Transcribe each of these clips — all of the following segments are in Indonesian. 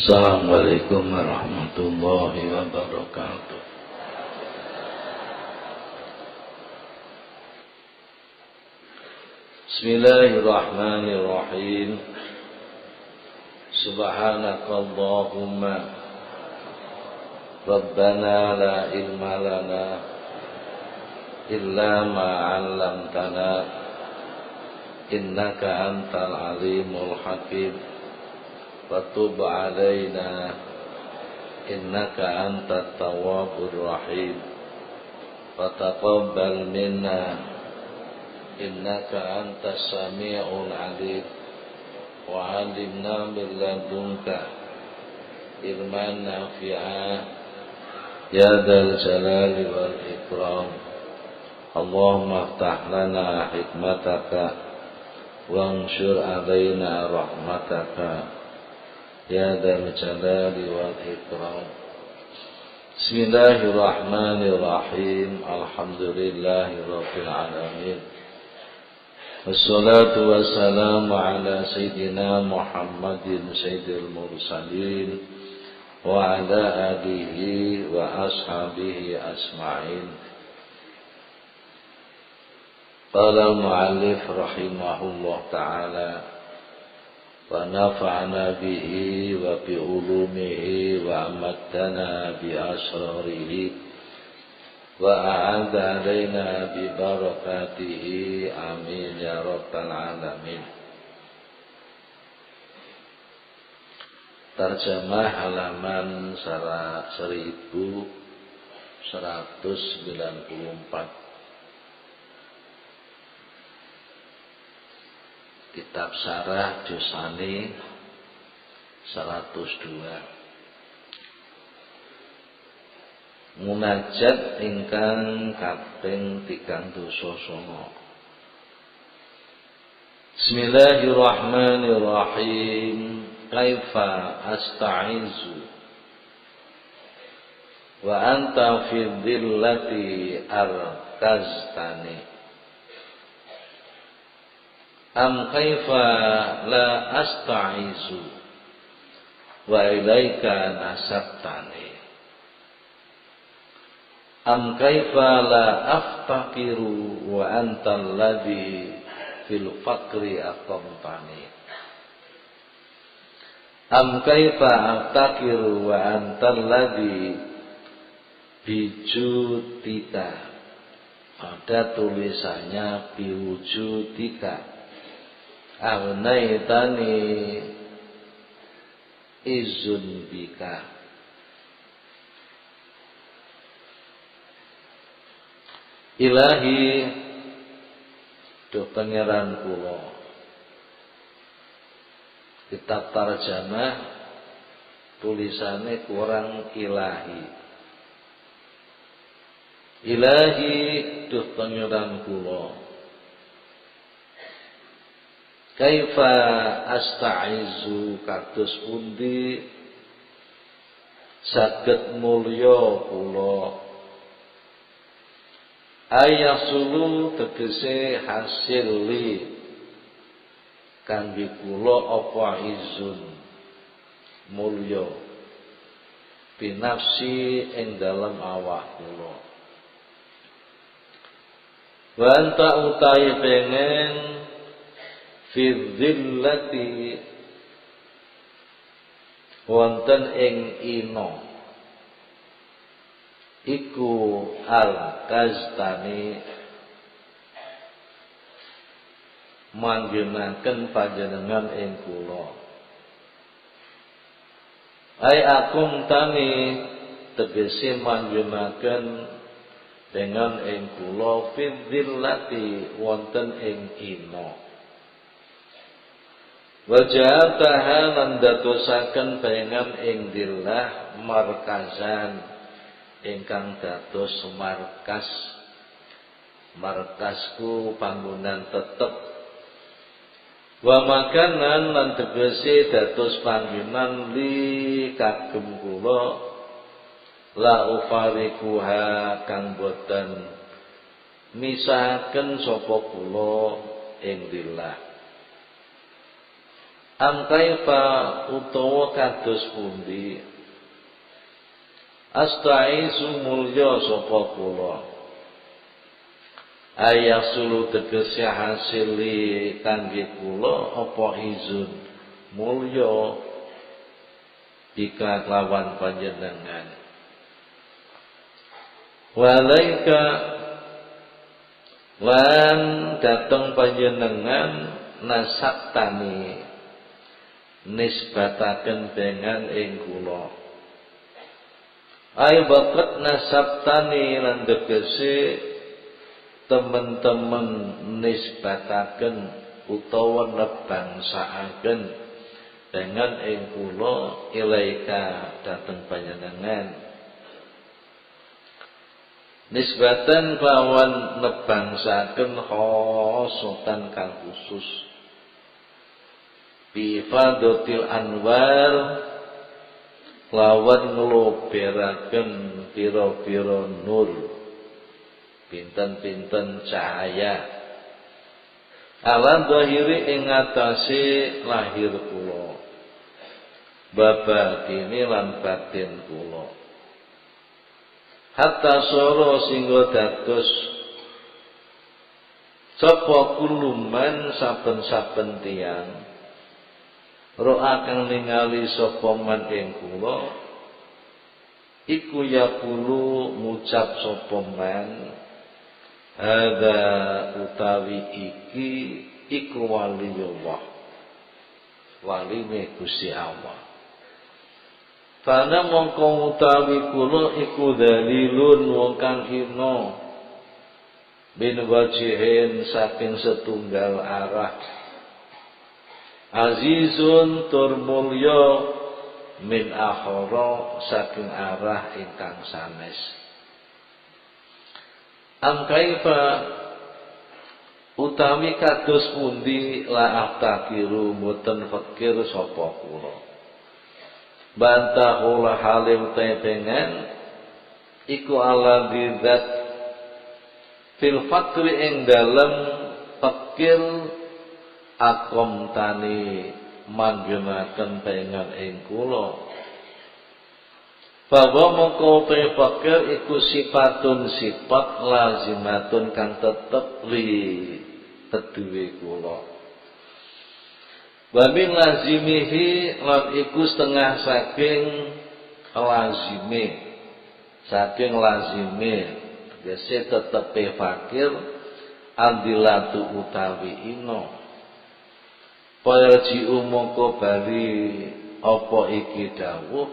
Assalamualaikum warahmatullahi wabarakatuh. Bismillahirrahmanirrahim. Subhanakallahumma Rabbana la ilma lana illa ma 'allamtana innaka antal alimul hakim. Fatub alaina innaka antat tawwabur rahim. Fataqabbal minna innaka antas sami'ul alim. Wa 'allimna min ladunka ilman nafi'a ya dzal jalali wal ikram. Allahumma aftah lana hikmataka wanshur alaina rahmataka ya dzal jalali wal ikram. Bismillahirrahmanirrahim. Alhamdulillahirabbil alamin. Wassalatu wassalamu ala sayyidina Muhammadin sayyidil mursalin wa ala alihi wa ashabihi asma'in. Qala al-mu'allif rahimahullah ta'ala wa nafa'ana bihi wa bi ulumihi wa amaddana bi asrarihi wa a'adha alaina bi barakatihi amin ya rabbal alamin. Terjemah halaman 1194 Kitab Syarah Jusani 102. Munajat ingkang kaping 39. Bismillahirrahmanirrahim. Kaifa asta'izu wa anta fi dhillati arkaztani. Am kaifa la asta'izu wa ilaika nasabtani. Am kaifa la aftakiru wa anta alladhi fil faqri aqamtani. Am kaifa aftakiru wa anta alladhi bijudika. Ada tulisannya biwujudika. Agnaitani izun bika. Ilahi duh pangeran kula. Kitab tarjamah tulisannya kurang ilahi. Ilahi duh pangeran kula. Kaifa asta'izu kados pundi saged mulya kula. Ayasulu tegese hasil li kangge kula apa izun mulya binafsi ing dalem awak kula. Wa anta utahe pengen fi dhillati wonten ing ina iku al-kaztani manggenaken panjenengan ing kula. Ai akum tani tegese manggenaken dengan ing kula fi dhillati wonten ing ina. Waja'ataha lan dadosaken bayangan ing dillah markazan ingkang dados markasku panggonan tetep. Wa makanan lan tegese dados panggonan li kagem kula la ufarikuha kang boten misahaken sapa kula ing dillah. Am kaifa utawa kados pundi astaizu mulya sapa kula ayasulu tegese hasili kangge kula apa izun mulya bika lawan panjenengan walaika lan dateng panjenengan nasaktani nisbataken dengan ing kula ay bakat nasabtani lan tegese temen-temen nisbataken utawa nebangsaaken dengan ing kula ilaika dateng panjenengan nisbatan kelawan nebangsaaken khosotan kang khusus bifadatil anwar lawan ngloberaken pira-pira nur pinten-pinten cahaya ala zahiri ing atase lahir kula babatine lan batin kula hatta soro singgo dados sapa kuluman saben-saben tiyang ro'a kang ningali sapa man ing kula iku yaqulu ngucap sapa man hadza utawi iki iku waliyullah waline Gusti Allah kana mongko utawi kula iku dalilun wong kang hina bin wajihin saking setunggal arah azizun tur mulya min akhara saking arah ingkang sanes am kaifa utawi kados pundi la aftakiru mboten fikir sapa kula bantahul halim tepengen iku ala bidzat fil fakri ing dalem fikir akom tani manggenaken pengen ing kula bahwa mongko fakir iku sifatun sifat lazimatun kang tetep li teduwe kula wa min lazimihi lan iku setengah saking lazime gese tetepe fakir andilatu utawi ino Payaji umongko bali apa iki dawuh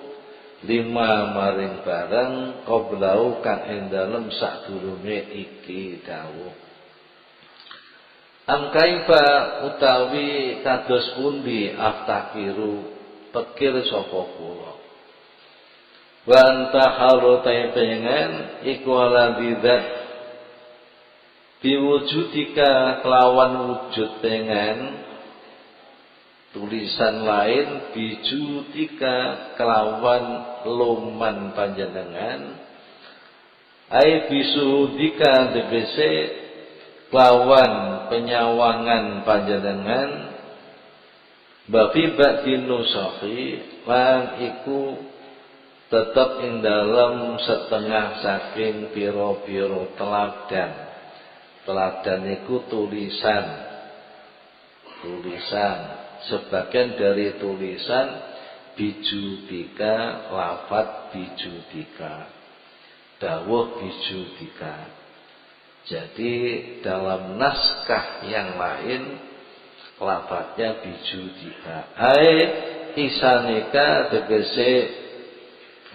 lima maring barang qablau kang ing dalem sadurunge iki dawuh am kaifa utawi kados pundi aftakiru pikir sapa kula wa anta halu pengen iku ala bidzat diwujudika kelawan wujud pengen tulisan lain bijudika kelawan loman panjenengan ai bisudika tegese kelawan penyawangan panjenengan bafi ba'dinu sahi lan iku tetap ing dalam setengah saking piro-piro teladan iku tulisan sebagian dari tulisan bijudika lafat bijudika dawuh bijudika jadi dalam naskah yang lain lafadznya bijudika ai isanika tegese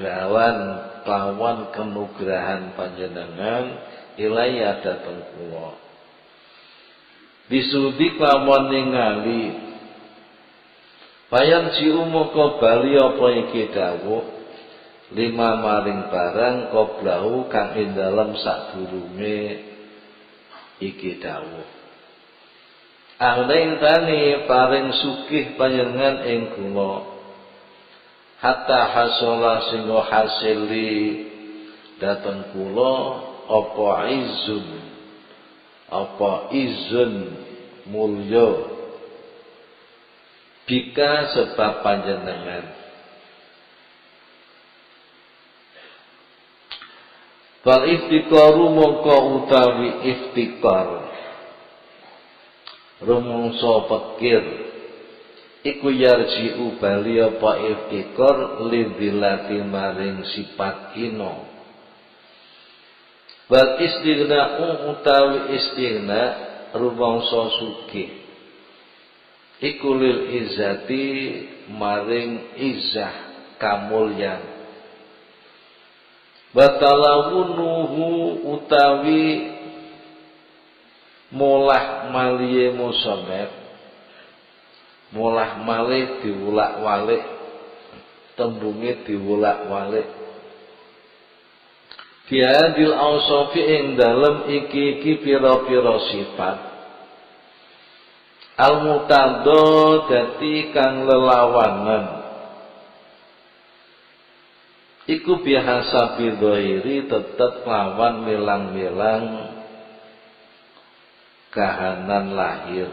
lawan kenugrahan panjenengan ilaya dateng kula bisudik lawan ningali Bayan si umoko bali apa iki dawuh lima maring barang qoblahu kang ing dalem sadurunge iki dawuh angling tani paring sugih panjenengan ing kula hatta hasola singgo hasili dateng kula apa izun mulya bika sebab panjenengan. Fal iftikaru mongko utawi iftikar rumangsa pikir iku yarji'u bali apa iftikar lidilati maring sifat ino. Wal istighna'u utawi istighna rumangsa sugih iku lil izzati maring izzah kamulyan. Batalawunuhu utawi molah maliye musonef, molah malih diwulak-walik, tembunge diwulak-walik. Biadil ausofi ing dalem iki pira-pira sifat. Al-mutaddo dadi kang lelawanan. Iku biasa bidhairi tetep lawan milang-milang kahanan lahir.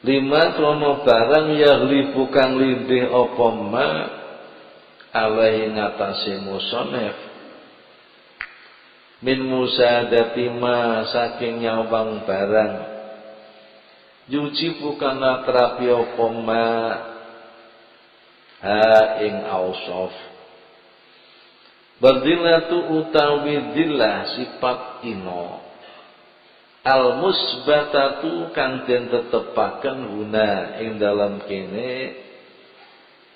Lima krono barang yahlibu kang lindih apa ma alaihi ngatasi musonef min musadati ma saking nyawang barang yuji bukan atrapi apa ma ha ing ausof berdilatu utawi dillah sifat ino al musbatatu kang den tetepaken guna ing dalam kene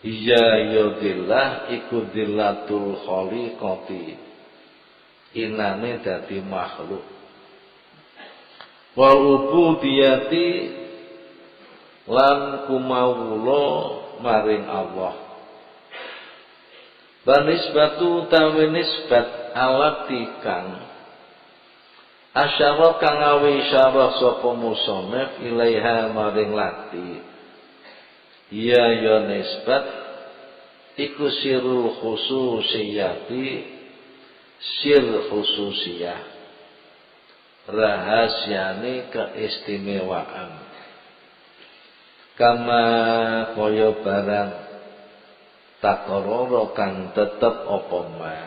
iya yodillah iku dillatul khaliqati inane dadi makhluk wal ubudiyati lan kumawula maring Allah. Banisbatu utawi nisbat alati kang asyara kang awe isyarah sapa musannif ilaiha maring lati. Iya ya nisbat iku sirul khususiyati sir khususiyah rahasiane keistimewaan kama kaya barang takororo kang tetep apa ma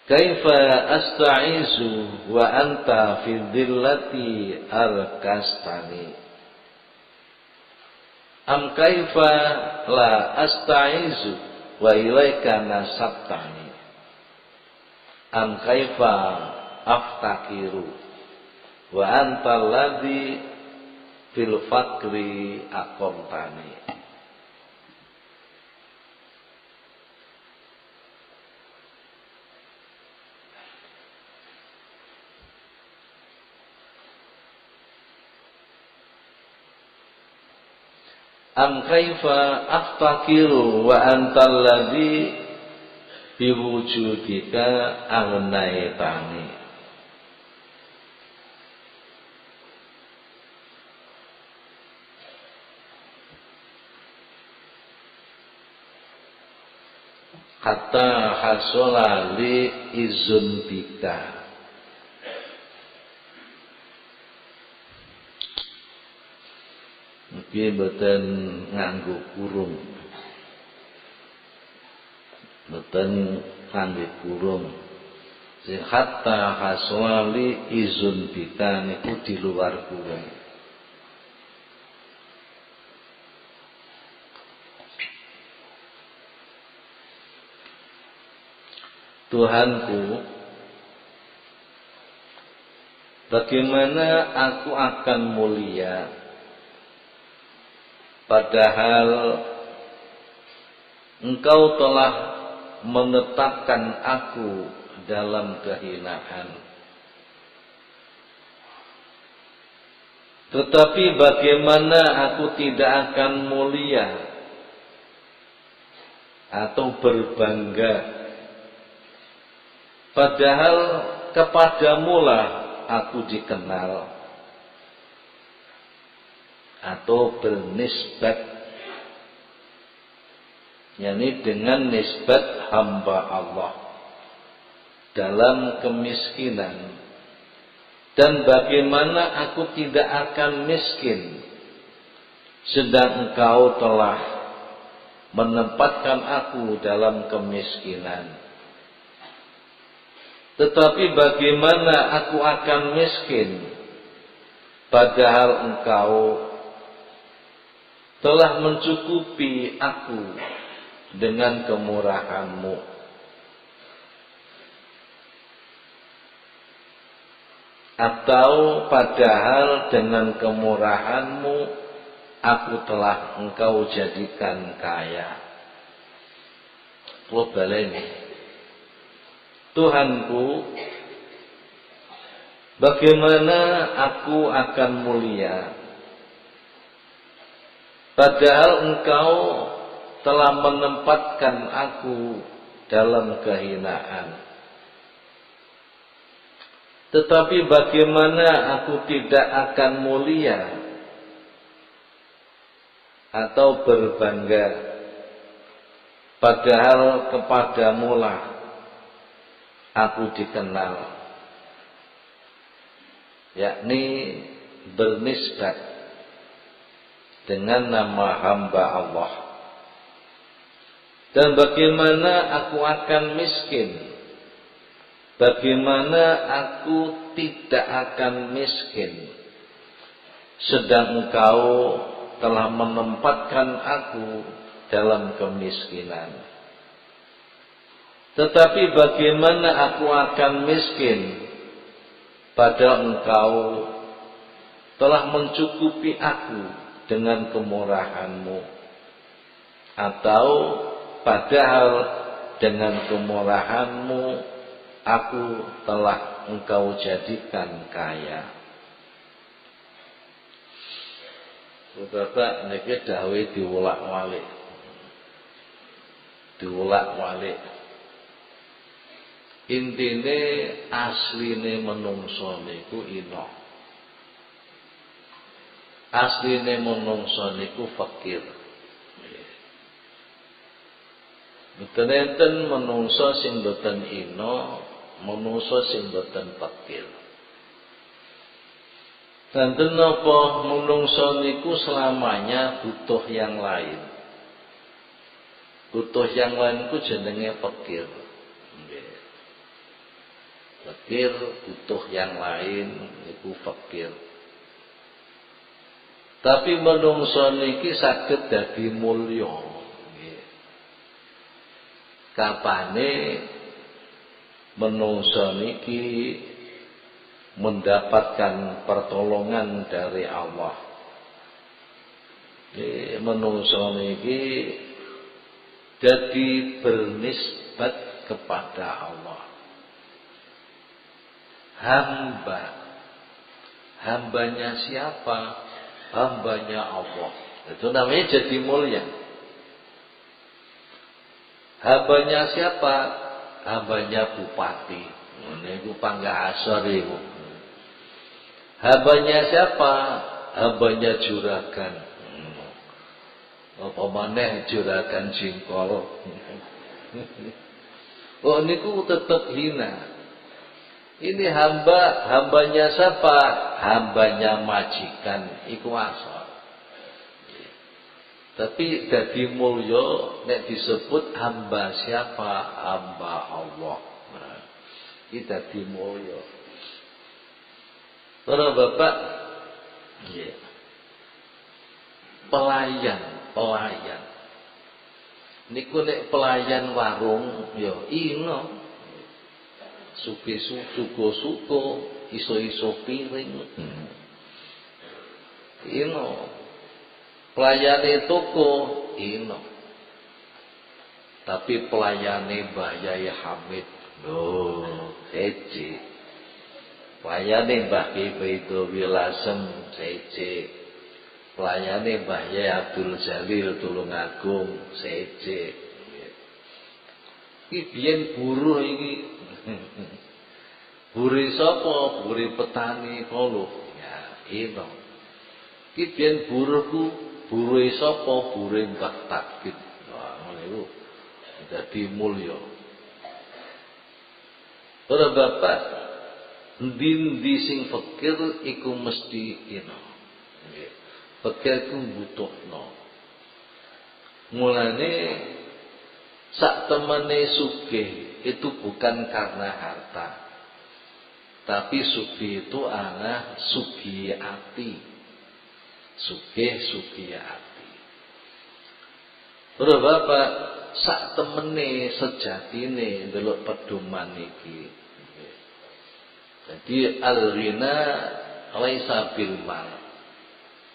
kaifa asta'izu wa anta fi dhillati arkastani am kaifa la asta'izu wa ilaika nasabtani am kaifa aftakiru wa anta alladhi fil fakri aqamtani. Am kaifa aftakiru wa antal ladzi biwujudika aghnaytani. Hatta hasala li izun bika. Iki mboten nganggo kurung. Mboten nganggo kurung. Sing hatta haswali izun bika niku di luar kurung. Tuhanku, bagaimana aku akan mulia padahal Engkau telah menetapkan aku dalam kehinaan. Tetapi bagaimana aku tidak akan mulia atau berbangga padahal kepadamulah aku dikenal atau bernisbat, yakni dengan nisbat hamba Allah dalam kemiskinan Dan bagaimana aku tidak akan miskin, sedang Engkau telah menempatkan aku dalam kemiskinan. Tetapi bagaimana aku akan miskin, padahal Engkau telah mencukupi aku dengan kemurahan-Mu. Atau padahal dengan kemurahan-Mu aku telah Engkau jadikan kaya. Kula baleni, Tuhanku, bagaimana aku akan mulia, padahal Engkau telah menempatkan aku dalam kehinaan. Tetapi bagaimana aku tidak akan mulia atau berbangga, padahal kepadamu lah aku dikenal, yakni bernisbat dengan nama hamba Allah. Dan bagaimana aku akan miskin, bagaimana aku tidak akan miskin, sedang Engkau telah menempatkan aku dalam kemiskinan. Tetapi bagaimana aku akan miskin, padahal Engkau telah mencukupi aku dengan kemurahan-Mu. Atau padahal dengan kemurahan-Mu aku telah Engkau jadikan kaya. Bapak niki dawuh diwolak-walik. Diwolak-walik. Intine asline menungso niku ina. Asline menungso niku fakir. Mboten enten menungso sing boten ina, menungso sing boten fakir. Dan kenapa menungso niku selamanya butuh yang lain. Butuh yang lain ku jenenge fakir. Fakir butuh yang lain niku fakir. Tapi menungso niki saged dadi mulya. Kapane menungso niki mendapatkan pertolongan dari Allah. Menungso niki jadi bernisbat kepada Allah. Hamba. Hambanya siapa? Hambanya Allah. Itu namanya jadi mulia. Hambanya siapa? Hambanya bupati. Niku panggah asor iku. Hambanya siapa? Hambanya juragan. Apa maneh juragan jingkol. Oh niku tetap hina. Ini hambanya siapa? Hambanya majikan. Iku asor. Tapi dadi mulya nek disebut hamba siapa? Hamba Allah. Nah, iki dadi mulya. Para bapak, nggih. Pelayan. Niku nek pelayan warung ya ina. Suko-suko, iso-iso piring. Ina. Pelayane toko ino. Tapi pelayane Mbah Yai Hamid sece. Pelayane Mbah Kibedo Wilasem sece. Pelayane Mbah Yai Abdul Jalil Tulungagung sece. Iki biyen buruh iki. Buruh sapa? Buruh petani kono. Ya, ino. Iki biyen buruhku buruhe sapa? Buruhe Mbah Takit. Wah, ngono iku dadi mulya. Para bapak, Ndi-ndi sing fakir iku mesti ino. Nggih. Fakir ku butuhno. Mulane sak temene sugih itu bukan karena harta. Tapi sugih itu ana sugih ati. Sugih ati. Terus Bapak sak temene sejatine ndelok pedoman iki. Jadi al-ghina laisa bil mal,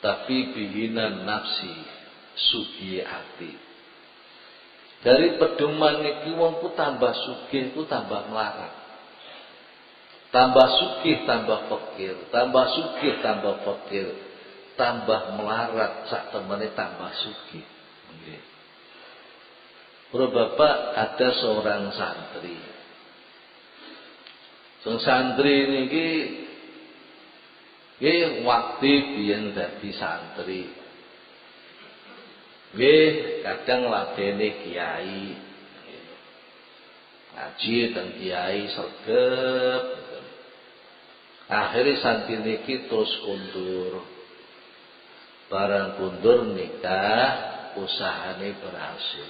tapi bihina nafsi, sugih ati. Dari pedoman iki wong ku tambah sugih ku tambah melarat. Tambah sugih tambah fakir, tambah sugih tambah fakir, tambah melarat sak temene tambah sugih. Nggih. Bapak ada seorang santri. Santri niki nggih waktu biyen dadi santri. Nggih kadang ladene kiai. Ngaji teng kiai sregep. Akhirnya santri niki terus kundur. Barang kundur nikah, usahane berhasil.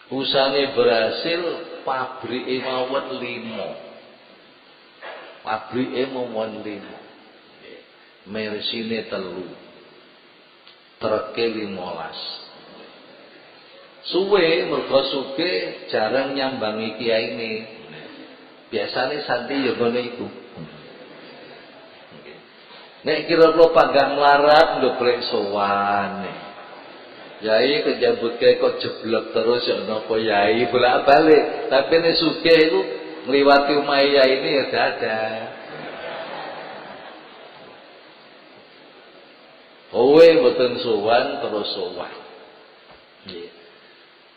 Usahane berhasil, pabrike mawon 5. Pabrike mawon 5. Mersine 3. Treke 15. Suwe mergo sugih jarang nyambangi kiyaine. Biasane santri ya ngono iku. Nek kira-kira pagah melarat lho brek sowan. Yai kejabut kayak kok jeblok terus ya napa yai bolak-balik. Tapi nek sugih iku ngliwati omah yai ini ya dadah. Owe boten sowan terus sowan. Nggih.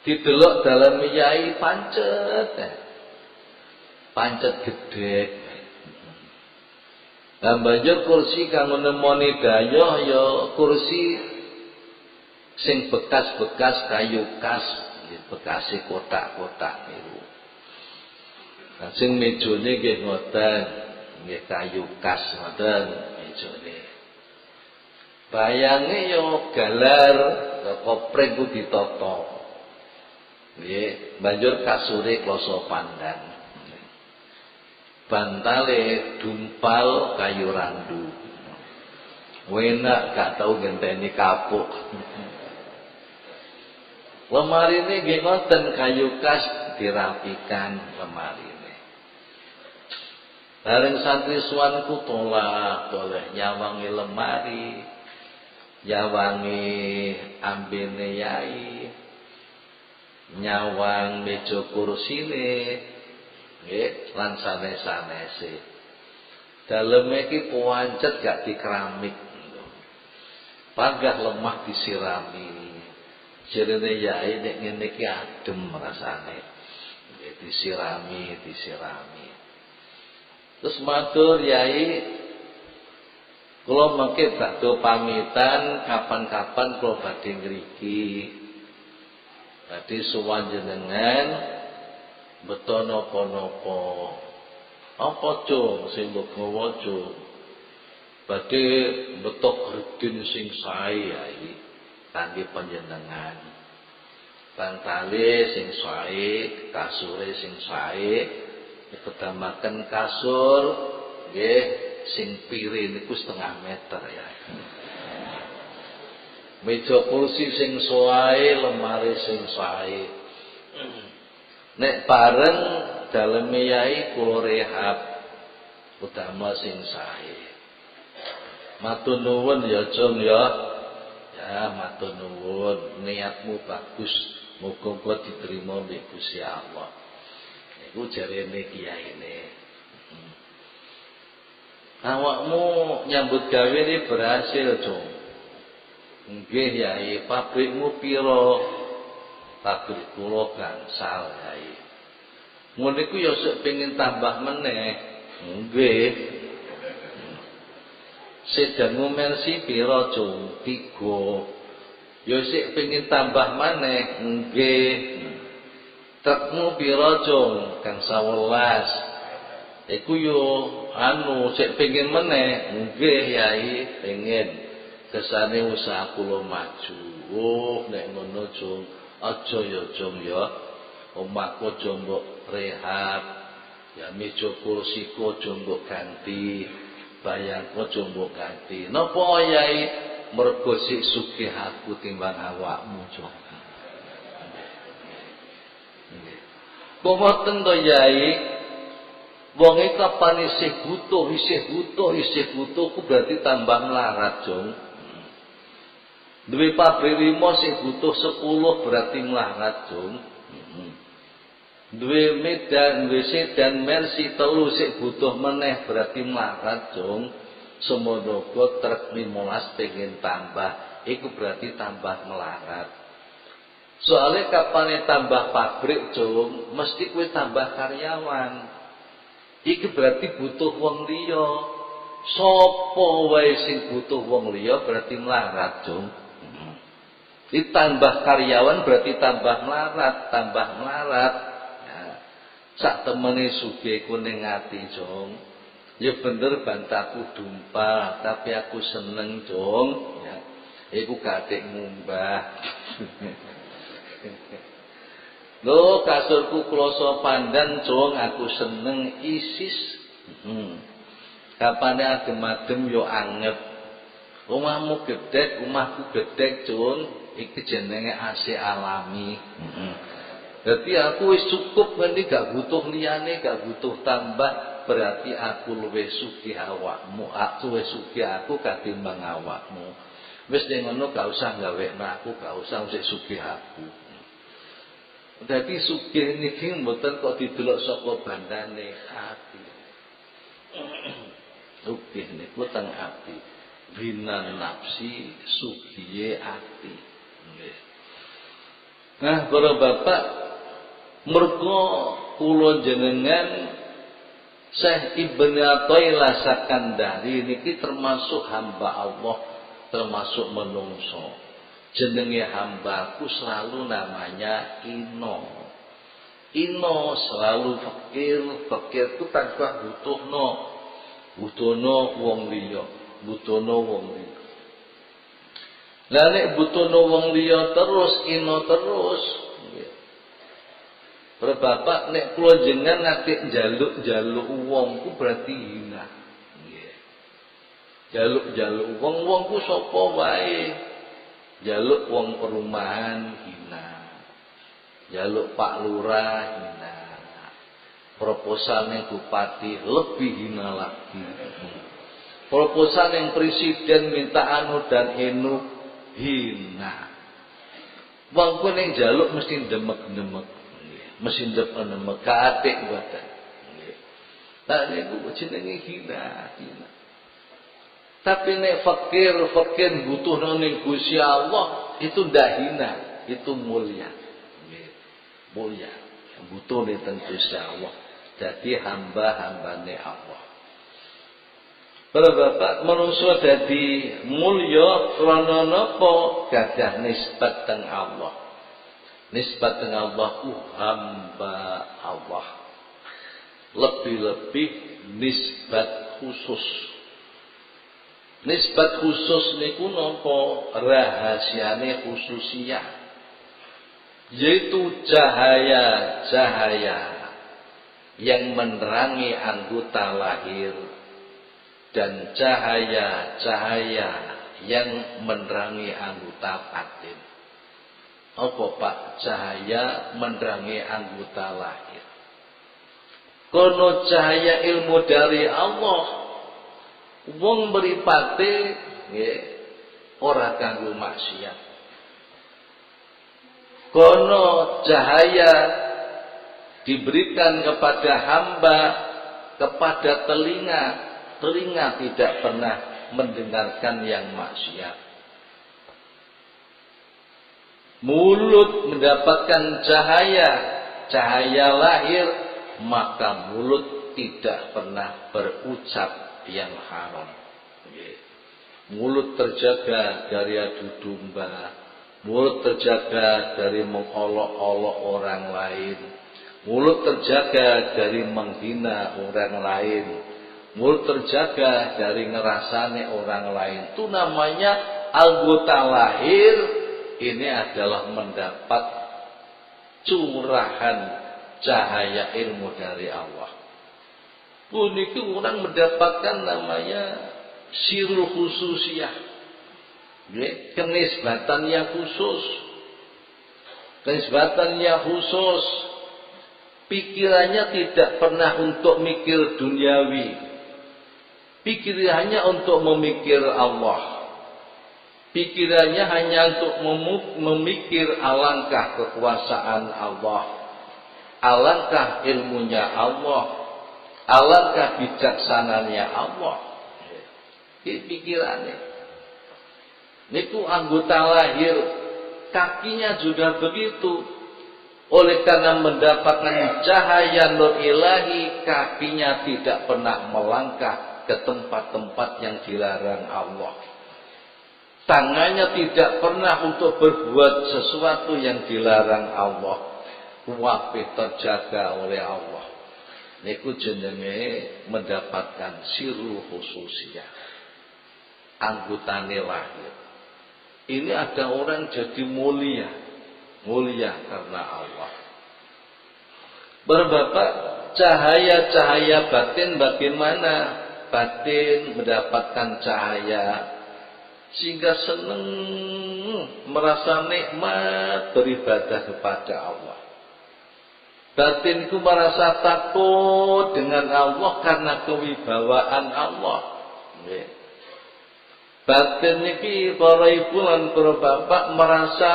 Didelok dalem yai pancet. Pancet gedhe. Lah banjur kursi kanggo nemoni dayoh ya kursi sing bekas-bekas kayu kas, bekase kotak-kotak niku. Lah sing mejane nggih ngoten, nggih kayu kas ngoten mejane. Bayange yo galar, koprek ku ditata. Nggih, banjur kasure kloso pandan. Bantale dumpal kayu randu. Enak gak tau ngenteni kapuk. Lemari ini nggih ngoten kayu kas dirapikan lemari ini. Bareng santri suwanku tolak oleh nyawangi lemari, nyawangi ambene yai, nyawang meja kursine, nggih lan sanes-sanese. Daleme iki puancet gak di keramik. Pagah lemah disirami. Jerene yai nek ngene iki adem rasane. Disirami. Terus matur yai, kula mengke badhe pamitan kapan-kapan kula badhe ngriki. Badhe sowan jenengan beto napa-napa. Apa cung sing mbok gawa cung? Badhe betok gredin sing sae yai. Kangge panjenengan. Bantale sing sae, kasure sing sae, dipedamaken kasur nggih sing pire niku 0,5 meter ya. Meja kursi sing sae, lemari sing sae. Nek bareng daleme yai kula rehab utama sing sae. Matur nuwun ya Jong ya. Ya matur nuwun, niatmu bagus, muga-muga diterima mbek Gusti Allah. Niku jarene kiyaine. Awakmu nyambut gawe ini berhasil, Cung. Nggih yai, pabrikmu pira? Pabrik kula gangsal yai. Ngono iku ya sok pengin tambah meneh. Nggih. Sedanmu Mercy pira, Cung? 3. Ya sik pengin tambah maneh. Nggih. Trukmu pira, Cung? Kang 11. Iku yo sik pengin meneh, nggih Yai, pengen. Kesane usaha kula maju. Nek ngono Jung, aja ya Jung ya. Omahku aja mbok rehab. Ya meja kursiku aja mbok ganti. Bayangku aja mbok ganti. Napa Yai? Mergo sik sugih aku timbang awakmu, Jung. Nggih. Kok ngoten to Yai? Wong iki kapan isih butuh ku berarti tambah melarat, Jung. Duwe pabrik 5 sing butuh 10 berarti melarat, Jung. Duwe Medan, duwe Sedan, Mercy 3 sik butuh meneh berarti melarat, Jung. Semono truk 15 pengen tambah, iku berarti tambah melarat. Soalnya kapane tambah pabrik, Jung, mesti kowe tambah karyawan. Iki berarti butuh wong liya. Sapa wae sing butuh wong liya berarti melarat, Jung. Ditambah karyawan berarti tambah melarat. Nah, sak temene sugih ku ning ati, Jung. Ya bener bantaku dumpal, tapi aku seneng, Jung. Ya, iku kadek ngumbah. Lho kasurku kloso pandan, Jung, aku seneng isis. Kapane adem-adem yo anget. Omahmu gedhek, omahku gedhek, Jung. Iki jenenge AC alami. Dadi aku wis cukup ngendi gak butuh liyane, gak butuh tambah, berarti aku luwih sugih awakmu. Aku wis sugih aku katimbang awakmu. Wis ning ngono gak usah gawekno aku, gak usah sik sugih aku. Dadi sugih niki mboten kok didelok saka bandane ati. Sugih niku teng ati. Binan nafsi sugihe ati. Nggih. Nah, para bapak, mergo kula jenengan Syekh Ibnu Athaillah Sakandari niki termasuk hamba Allah, termasuk menungso. Jenenge hambaku selalu namanya Ino. Ino selalu fakir itu tanpa butuhno wong liya, Lah nek butuhno wong liya terus Ino terus. Bapak nek kula jenengan nate njaluk wong ku berarti hina. Nggih. Jaluk wong ku sapa wae. Jaluk wong perumahan hina. Jaluk Pak Lurah hina. Proposal yang bupati lebih hina lagi. Proposal yang presiden minta anu dan enu hina. Wong ku ning jaluk mesti demek-demek. Mesti demek-demek katik mboten. Nggih. Lah niku jenenge hina. Tapi nek fakir butuh ning Gusti Allah itu ndak hina, itu mulia. Mulia. Butuh ning Gusti Allah. Jadi hamba-hambane Allah. Para bapak manungsa dadi mulya krana napa? Gadah nisbat teng Allah. Nisbat teng Allah ku hamba Allah. Lebih-lebih nisbat khusus. Nisbat khusus niku napa? Rahasiane khususiyah. Yaitu cahaya-cahaya yang menerangi anggota lahir dan cahaya-cahaya yang menerangi anggota batin. Apa Pak? Cahaya menerangi anggota lahir. Kono cahaya ilmu dari Allah. Wong mripate nggih ora kanggo maksiat. Kono cahaya diberikan kepada hamba, kepada telinga tidak pernah mendengarkan yang maksiat. Mulut mendapatkan cahaya lahir, maka mulut tidak pernah berucap yang haram. Mulut terjaga dari adu domba, mulut terjaga dari mengolok-olok orang lain, mulut terjaga dari menghina orang lain, mulut terjaga dari ngerasane orang lain. Itu namanya anggota lahir. Ini adalah mendapat curahan cahaya ilmu dari Allah. Puniki orang mendapatkan namanya sirul khususiyah, kenisbatan yang khusus, kenisbatan yang khusus. Pikirannya tidak pernah untuk mikir duniawi, pikirannya untuk memikir Allah. Pikirannya hanya untuk memikir alangkah kekuasaan Allah, alangkah ilmunya Allah, alangkah bijaksananya Allah. Ini pikirannya. Itu anggota lahir, kakinya juga begitu. Oleh karena mendapatkan cahaya nur ilahi, kakinya tidak pernah melangkah ke tempat-tempat yang dilarang Allah. Tangannya tidak pernah untuk berbuat sesuatu yang dilarang Allah. Kabeh terjaga oleh Allah. Niku jenenge mendapatkan sirul khususiyah, anggotane lahir. Ini ada orang jadi mulia, mulia karena Allah. Bapak, cahaya-cahaya batin bagaimana? Batin mendapatkan cahaya sehingga senang, merasa nikmat beribadah kepada Allah. Batinku merasa takut dengan Allah karena kewibawaan Allah. Batin ini para ibu dan para bapak merasa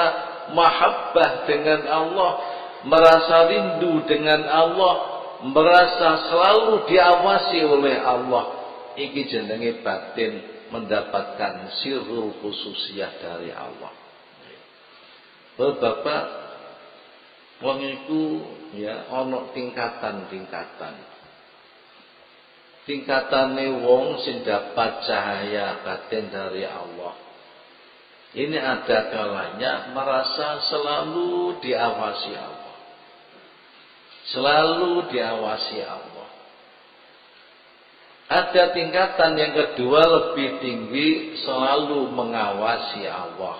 mahabbah dengan Allah, merasa rindu dengan Allah, merasa selalu diawasi oleh Allah. Iki jenenge batin mendapatkan sirrul khususiyah dari Allah. Bapak, wong iku ya ana tingkatan-tingkatan. Tingkatane wong sing dapat cahaya batin dari Allah. Ini ada kalanya merasa selalu diawasi Allah. Selalu diawasi Allah. Ada tingkatan yang kedua lebih tinggi, selalu mengawasi Allah.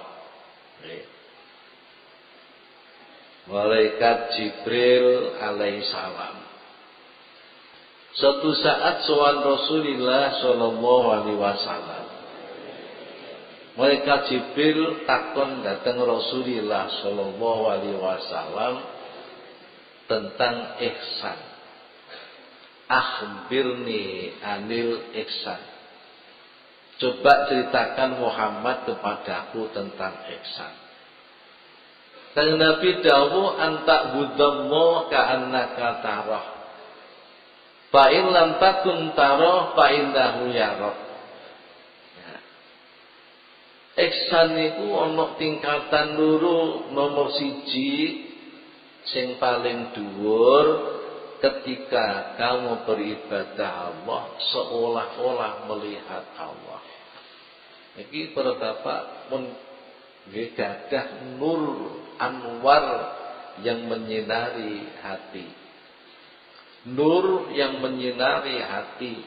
Malaikat Jibril alaihissalam. Suatu saat sowan Rasulullah sallallahu alaihi wasallam. Malaikat Jibril takon datang Rasulullah sallallahu alaihi wasallam tentang ihsan. Akhbirni anil ihsan. Coba ceritakan Muhammad kepadaku tentang ihsan. Dan Nabi dawuh anta budallah ka'annaka tarah. Fa in lam takun tarah fa innahu yarah. Ihsan niku ana tingkatan loro. Nomor 1 sing paling dhuwur, ketika kamu beribadah Allah seolah-olah melihat Allah. Iki para bapak pun gadah nur anwar yang menyinari hati. Nur yang menyinari hati.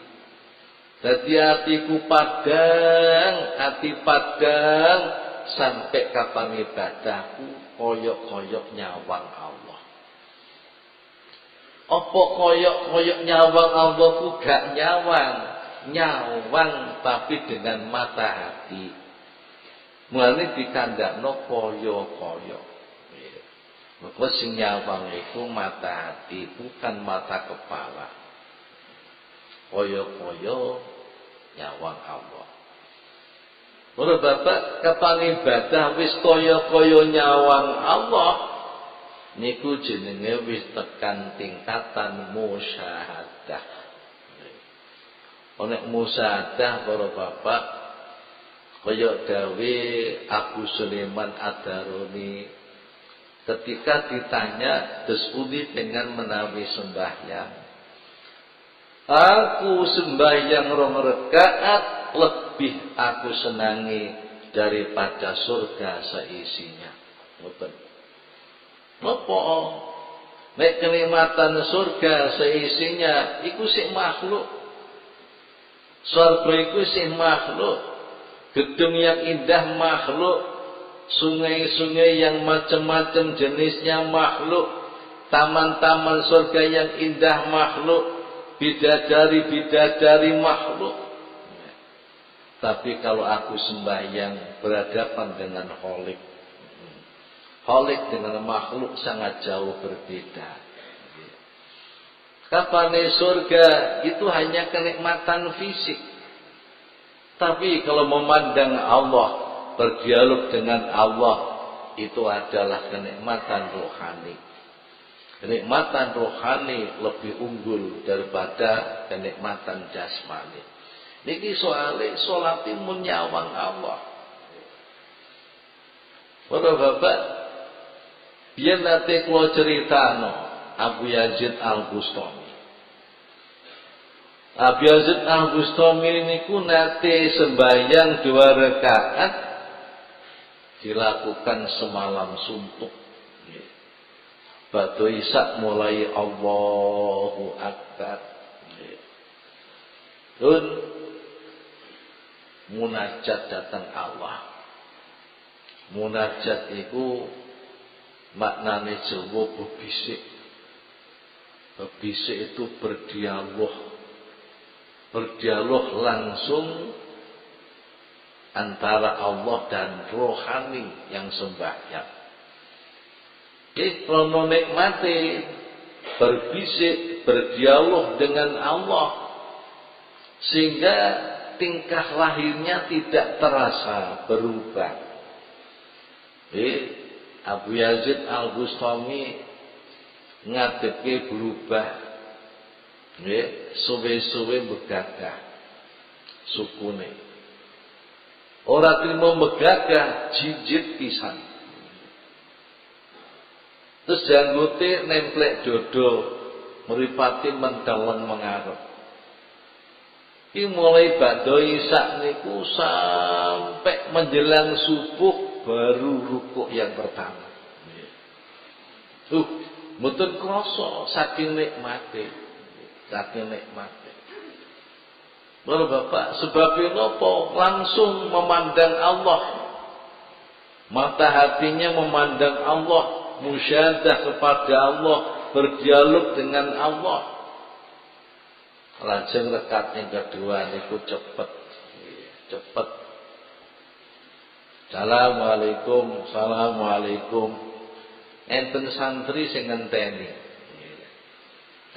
Jadi hatiku padang, hati padang sampai kapan ibadahku koyok-koyok nyawang Allah. Apa koyok-koyok nyawang Allah ku gak nyawang, nyawang tapi dengan mata hati. Mulane dikandakno koyok-koyok. Maka sing nyawang itu mata hati, bukan mata kepala. Koyok-koyok nyawang Allah. Lho Bapak, kapan ibadah wis koyok-koyok nyawang Allah, niku jenenge wis tekan tingkatan musyahadah. Nek musyahadah para bapak kaya dawe Abu Sulaiman Ad-Daruni ketika ditanya desuni dengan menawi sembahyang. Aku sembahyang 2 rakaat lebih aku senangi daripada surga seisinya. Ngoten. Napa? Nek kenikmatan surga seisinya iku sik makhluk. Surga iku sik makhluk. Gedung yang indah makhluk. Sungai-sungai yang macam-macam jenisnya makhluk. Taman-taman surga yang indah makhluk. Bidadari-bidadari makhluk. Tapi kalau aku sembahyang berhadapan dengan Khalik, Khalik dengan makhluk sangat jauh berbeda. Kapane surga itu hanya kenikmatan fisik. Tapi kalau memandang Allah, berdialog dengan Allah, itu adalah kenikmatan rohani. Kenikmatan rohani lebih unggul daripada kenikmatan jasmani. Niki soale salate mun nyawang Allah. Para bapak, biyen nate kula critakno Abu Yazid Al-Bustami. Abu Yazid Al-Bustami niku nate sembahyang 2 rakaat dilakukan semalam suntuk. Batu Isak mulai Allahu Akbar. Dun munajat datang Allah. Munajat itu maknane Jawa bebisik. Bebisik itu berdialog. Berdialog langsung antara Allah dan rohani yang sembahyang. Kalau nikmati berbisik, berdialog dengan Allah, sehingga tingkah lahirnya tidak terasa berubah. Abu Yazid Al-Bustami ngadeke berubah. Suwe-suwe begagah sukune. Ora trimo begagah jijit pisan. Terus janggote nemplek dodo mripate mendalang mengarep. Iki mulai badhe isak niku sampai menjelang subuh baru rukuk yang pertama. Mboten krasa saking nikmate. Saking nikmate. Lho Bapak, sebabnya napa? Langsung memandang Allah. Mata hatinya memandang Allah, musyahadah kepada Allah, berdialog dengan Allah. Lajeng rekat yang kedua niku cepet. Assalamualaikum, assalamualaikum. Enten santri sing ngenteni.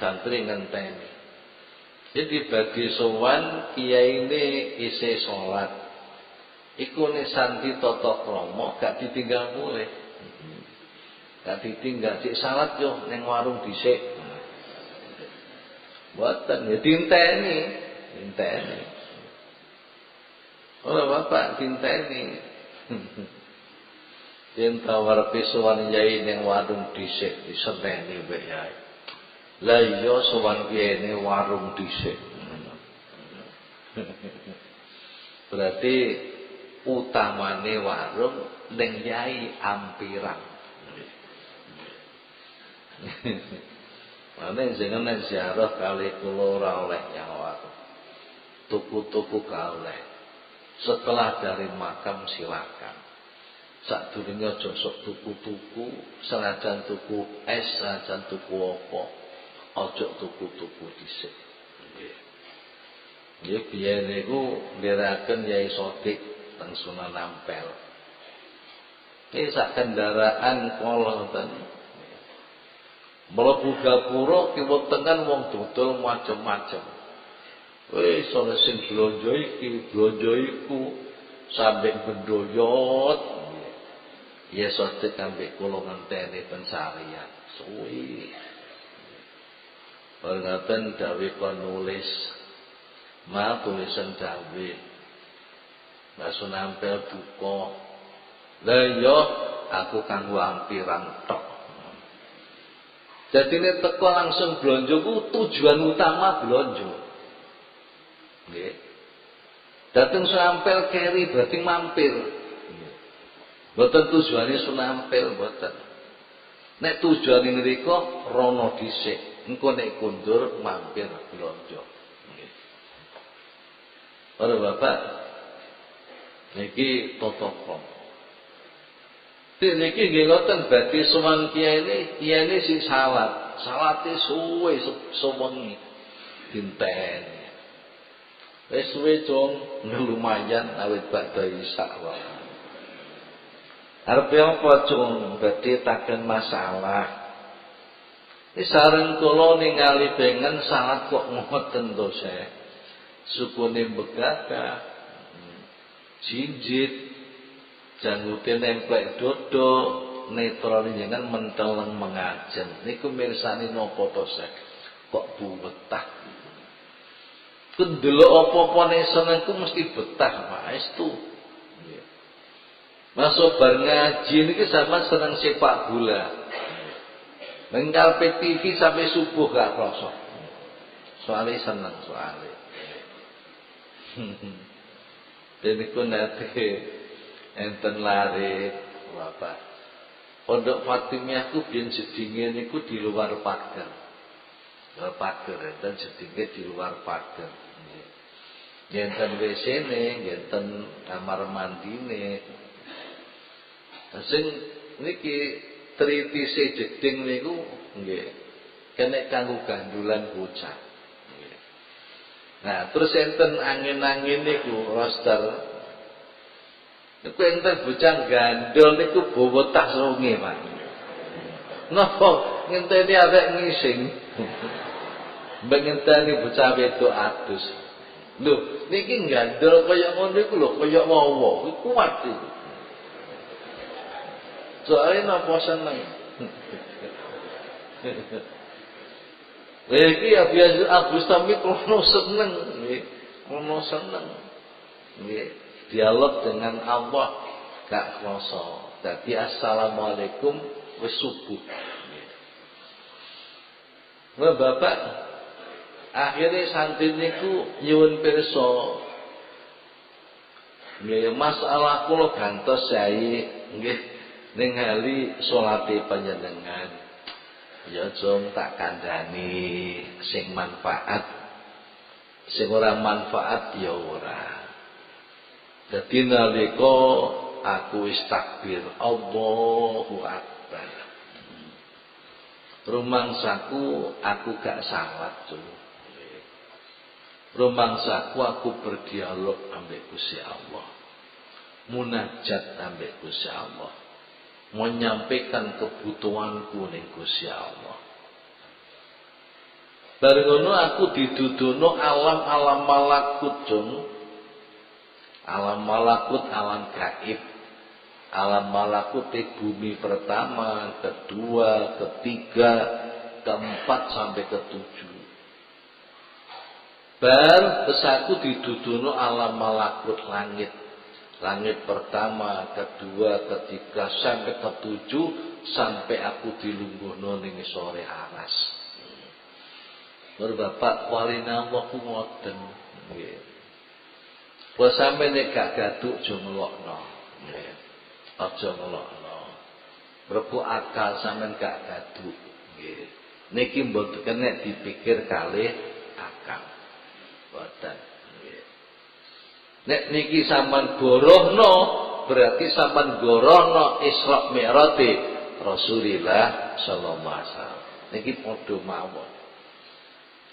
Santri ngenteni. Jadi bagi sowan kiai ini isih salat. Iku nek santri tata krama gak ditinggal mulih. Gak ditinggal sik salat yo ning warung dhisik. Mboten ya dinteni. Ora Bapak dinteni. Yen tawar pisuwan yai ning warung dhisik disenteni wae yai. Lah iya sowan kene warung dhisik. Berarti utamane warung ning yai ampiran. Mane jenengan ziarah kali kula ora oleh nyawar. Tuku-tuku kalih. Setelah dari makam silakan. Sadurunge aja sok tuku-tuku, senajan tuku es, senajan tuku apa, aja tuku-tuku dhisik. Nggih biyen niku ndherekaken Yai Sodik teng Sunan Ampel. Iki sak kendaraan kala ten. Mlebu gapura kiwa tengen wong dodol macem-macem. Wis ana sing blonjo iki, blonjo iku sampe bendoyot. Ya sote kambek kula ngenteni pensarian. Suwi. Perngaten dawuh penulis. Ma tulisan dawuh. Mbak Nampel buka. Lah iya aku kanggo ampiran tok. Jadi ini teko langsung blonjo ku tujuan utama blonjo. Nggih. Dateng Sunampel keri berarti mampir. Mboten tujuane Sunampel mboten. Nek tujuane ngriko rono dhisik, engko nek kundur mampir blonjo. Nggih. Para bapak, niki tata krama. Niki nggih ngoten badhe sowan kiyane sing salat. Salate suwe sewengi dinten. Wis suwe jong lumayan awit badhe isak wae. Arep apa jong badhe taken masalah. Wis sareng kula ningali bengen salat kok ngoten to se. Sukune begagah. Jinjit janggute nemplek dodo netrone jenengan menteleng mengajen niku mirsani napa to sek kok betah ku ndelok apa-apa nek senengku mesti betah maestu nggih masuk bar ngaji niki sampean seneng sepak bola mengkalpe TV sampai subuh gak krasa soalé seneng soalé dene ku nate enten lare bapak pondok Fatimiyah ku biyen jedinge niku di luar pagar. Luar pagar enten jedinge di luar pagar. Nggih. Enten WC-ne, enten kamar mandine. Sing niki tritise jeding niku nggih kene kanggo gandulan bocah. Nggih. Nah, terus enten angin-angin niku roster niku enten bocah gandol niku bawa tas runge, Pak. Napa ngenteni arek ngising. Mbek ngenteni bocah wedok adus. Lho, niki gandol kaya ngono iku lho, kaya wowo, iku kuat iki. Soale napa seneng. Iki ya biasa Agus Tami krono seneng, nggih. Krono seneng. Nggih. Dialog dengan Allah gak krasa. Dadi assalamualaikum wis subuh. Wah bapak, akhirnya santri niku nyuwun pirsa. Nggih, masalah kula gantos sae nggih ningali salate panjenengan. Ya jong tak kandhani sing manfaat. Sing ora manfaat ya ora. Dadi nalika aku wis takbir Allahu Akbar. Rumangsaku aku gak salat tuh. Rumangsaku aku berdialog ambek Gusti Allah. Munajat ambek Gusti Allah. Menyampaikan kebutuhanku ning Gusti Allah. Bareng ngono aku didudono alam-alam malakut jong. Alam malakut, alam gaib. Alam malakut bumi pertama, kedua, ketiga, keempat sampai ketujuh. Bar besaku didudono alam malakut langit. Langit pertama, kedua, ketiga sampai ketujuh sampai aku dilungguhno ning sore aras. Nur bapak walina Allah ku ngoten nggih. Wah sampe nek gak gaduk aja ngelokno. Nggih. Aja ngelokno. Mergo akal sampean gak gaduk. Nggih. Niki mboten kena dipikir kalih akal. Boten. Nggih. Nek niki sampean gorohno berarti sampean gorohno Isra Mi'raj Rasulullah sallallahu alaihi wasallam. Niki padha mawon.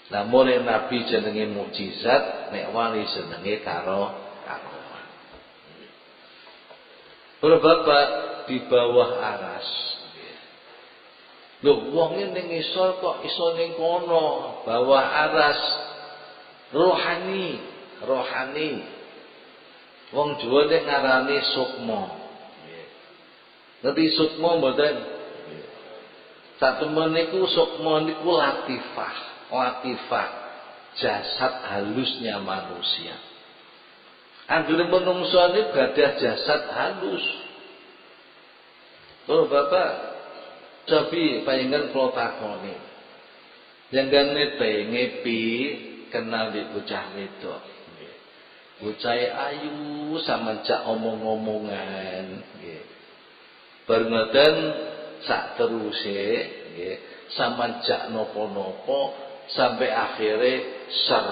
Namun Nabi jenenge mukjizat, nek wali jenenge karamat. Para bapak di bawah aras. Lho wong ning isor kok iso ning kono, bawah aras. Rohani. Wong Jawa nek ngarani sukma. Ngerti sukma mboten? Satemene niku sukma niku latifah. Latifah jasad halusnya manusia. Anggere manungsa niku gadah jasad halus. Oh Bapak, cobi panjenengan kula takoni. Jenengane ngepi kenal di bocah wedok. Bocah ayu samenjak omong-omongan nggih. Bar ngoten sak teruse nggih sampean jak napa-napa sampai akhirnya ser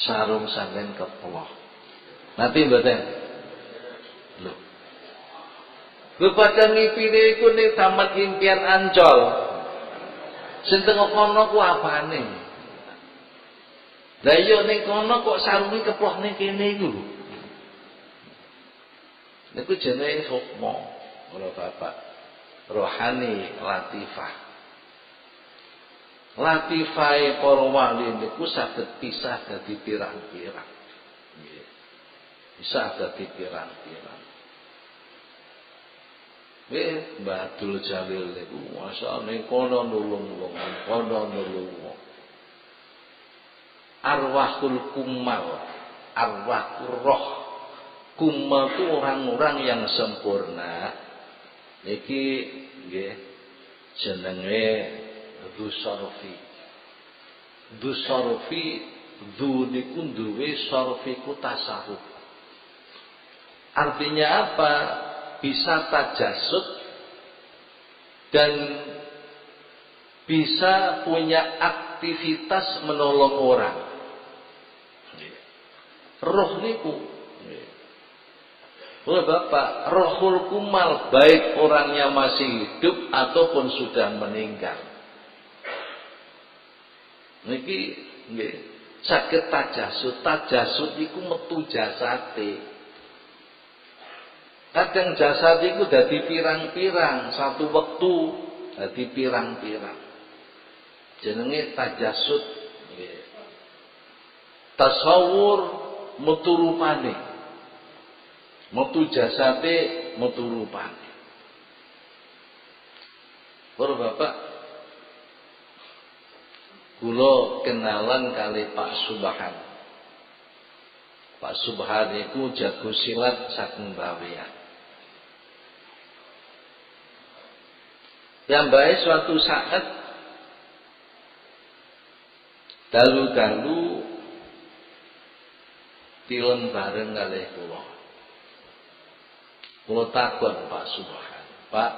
sarung sampean keploh. Nanti mboten. Lho. Kepada ngipine iku ning Taman Impian Ancol. Sing teng kono ku apane? Lah iya ning kono kok sarunge keploh ning kene iku lho. Niku jenenge hukmo, ora Bapak. Rohani latifah. Latifahe para wali niku saged pisah dadi pirang-pirang. Nggih. Bisa dadi pirang-pirang. Mbah Abdul Jalil niku masane kono nulung wong, kono nulung wong. Arwahul kumal, arwahur roh. Kumal itu orang-orang yang sempurna. Niki nggih jenenge dzusarfi. Dzusarfi dzu niku duwe sarfiku tasarruf. Artinya apa? Bisa tajasud dan bisa punya aktivitas menolong orang. Roh niku oleh Bapak, rohul kumal baik orangnya masih hidup ataupun sudah meninggal. Niki nggih saged tajasud. Tajasud iku metu jasate. Kadang jasad iku dadi pirang-pirang, satu wektu dadi pirang-pirang. Jenenge tajasud nggih. Tasawur metu rupane. Metu jasate, metu rupane. Para Bapak, kula kenalan kali Pak Subhan. Pak Subhan iku jago silat saking Bawean. Piyambake suatu saat dalu-dalu tilem bareng kalih kula. Kula takon Pak Subhan, Pak,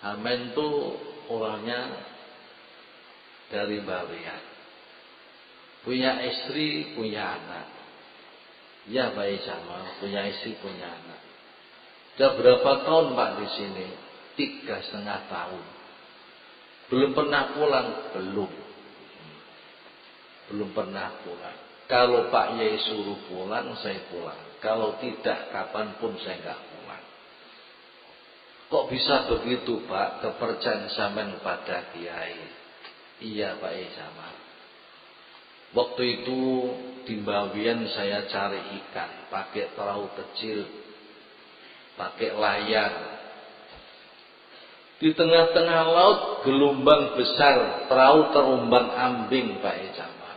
amen tuh orangnya dari Bawean, punya istri, punya anak. Ya baik sama, punya istri, punya anak. Sudah berapa tahun Pak di sini? 3,5 tahun. Belum pernah pulang? Belum pernah pulang. Kalau Pak Yai suruh pulang, saya pulang. Kalau tidak, kapanpun saya nggak pulang. Kok bisa begitu Pak? Kepercayaan sampean pada Kiai. Iya Pak Yai sama. Waktu itu di Bawean saya cari ikan, pakai perahu kecil, pakai layar. Di tengah-tengah laut gelombang besar, perahu terombang ambing Pak Yai sama.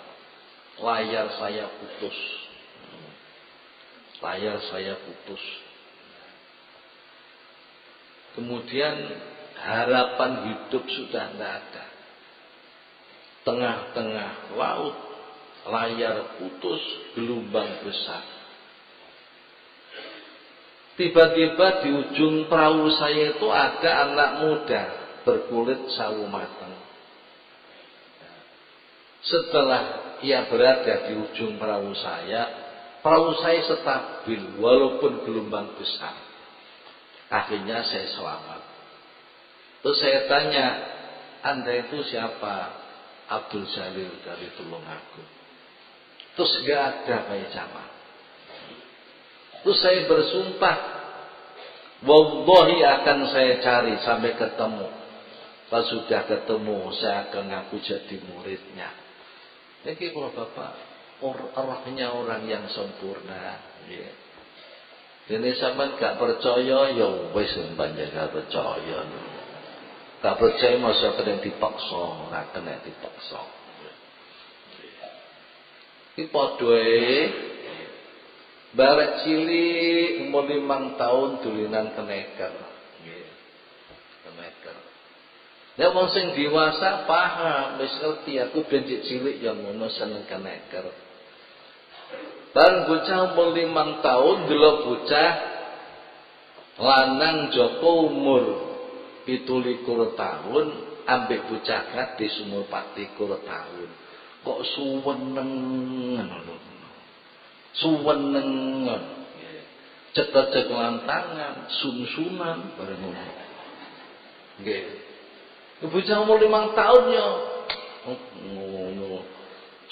Layar saya putus. Layar saya putus. Kemudian harapan hidup sudah tidak ada. Tengah-tengah laut, layar putus, gelombang besar. Tiba-tiba di ujung perahu saya itu ada anak muda berkulit sawo matang. Setelah ia berada di ujung perahu saya stabil walaupun gelombang besar. Akhirnya saya selamat. Terus saya tanya, Anda itu siapa? Abdul Jalil dari Tulungagung. Terus gak ada Pak Jamal. Terus saya bersumpah, wallahi akan saya cari sampai ketemu. Pas sudah ketemu, saya akan ngaku jadi muridnya. Ini kalau Bapak, orangnya orang yang sempurna. Ya. Ini sampean gak percaya, ya wis sampean gak percaya. Gak percaya masa kena dipaksa, ora kena dipaksa. Iki padha barek cilik umur 5 tahun dulinan keneker. Nggih. Keneker. Nek wong sing dewasa paham, wis ngerti aku ben cilik ya ngono seneng keneker. Bareng bocah umur 5 tahun delok bocah lanang Joko umur 17 tahun ambek bocah gadis umur 24 tahun kok suweneng cekel-cekelan tangan sun-sunan bareng ngono nggih bocah umur 5 tahun ya ngono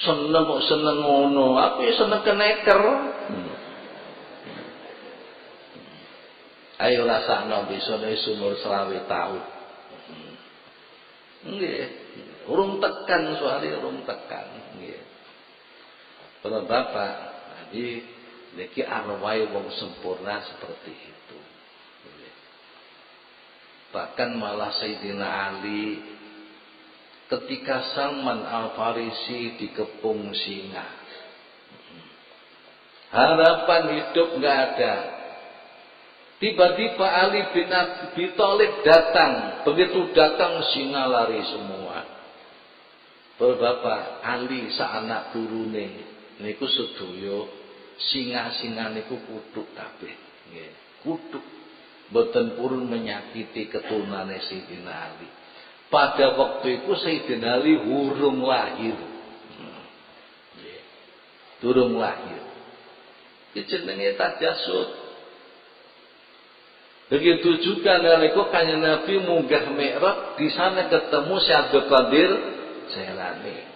seneng kok seneng ngono aku ya seneng keneker ayo rasakno besok umur 20 tahun nggih urung tekan soalnya urung tekan nggih para bapak jadi niki arwah wong sempurna seperti itu bahkan malah Sayyidina Ali ketika Salman Al-Farisi dikepung singa harapan hidup nggak ada. Tiba-tiba Ali bin Abi Thalib datang. Begitu datang singa lari semua. Bapak Ali saanak turune niku sedaya singa-singa niku kutuk kabeh. Nggih, kutuk. Mboten purun menyakiti keturunane Sayyidina Ali. Pada waktu itu Sayyidina Ali urung lahir. Durung lahir. Iki jenenge tajasud. Begitu juga nalika Kanjeng Nabi munggah Mi'raj, di sana ketemu Syekh Abdul Qadir Jailani.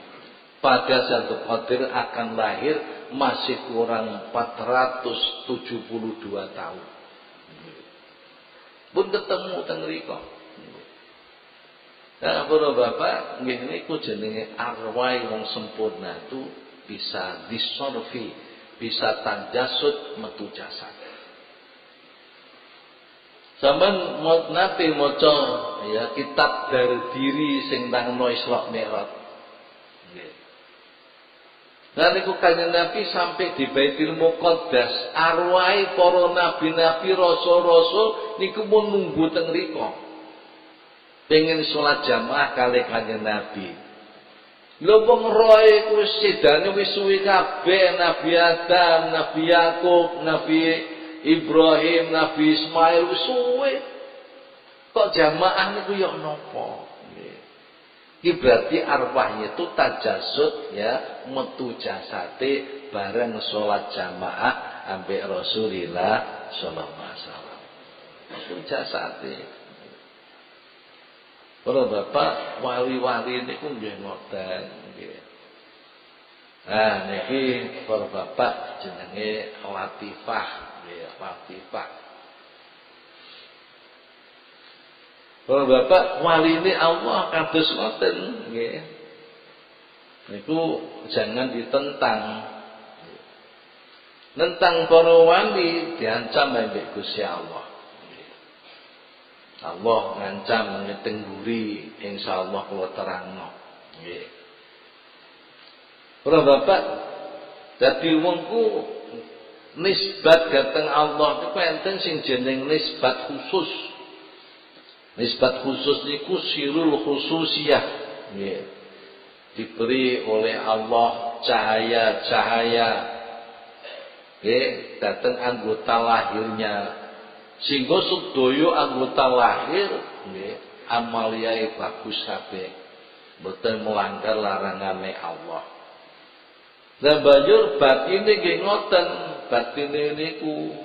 Pada Syekh Abdul Qadir akan lahir masih kurang 472 tahun. Pun ketemu teng mriku. Nah, para bapak, nggih niku jenenge arwah wong sempurna itu bisa disorfi, bisa tajasud metu jasad. Sampeyan nate maca ya kitab dari diri sing tangno Isra Mi'raj. Nggih. Lah niku Kanjeng Nabi sampai di Baitul Muqaddas, arwahe para nabi-nabi rasul-rasul niku mun nunggu teng mriku. Pengen salat jamaah kali Kanjeng Nabi. Lha wong roe wis sedane wis suwi kabeh Nabi Adam, Nabi Yakub, Nabi Ibrahim, Nabi Ismail wis suwe. Kok jamaah niku ya napa? Nggih. Iki berarti arwahnya itu tajasud ya metu jasate bareng salat jamaah ambek Rasulullah sallallahu alaihi wasallam. Metu jasate. Para bapak wali-wali niku nggih ngoten nggih. Nah niki para bapak jenenge latifah. Latifah. Para bapak wali ini Allah kados ngoten nggih. Niku jangan ditentang. Nentang para wali diancam ambek Gusti Allah. Allah ngancam ngeteng guri insyaallah kula terangno. Nggih. Para bapak dadi wongku nisbat dateng Allah niku enten sing jeneng nisbat khusus. Nisbat khusus niku sirul khususiyah. Nggih. Diberi oleh Allah cahaya-cahaya. Nggih, dateng anggota lahirnya. Sehingga sedaya anggota lahir nggih amaliyae bagus kabeh. Mboten melanggar larangane Allah. Lah banjur batine nggih ngoten. Batine niku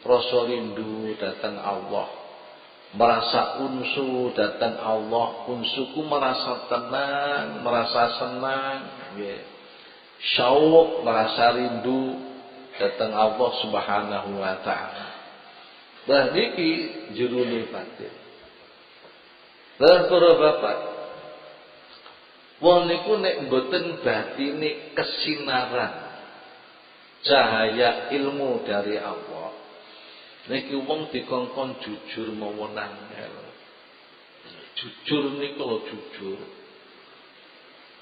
rasa rindu datang Allah, merasa unsu datang Allah, unsuku merasa tenang, merasa senang, nggih. Syauq merasa rindu datang Allah Subhanahu wa taala. Lah niki jerone batin. Lah para bapak, wong niku nek mboten batine kesinaran cahaya ilmu dari Allah. Niki wong dikongkon jujur mawon angel. Jujur niku lho jujur.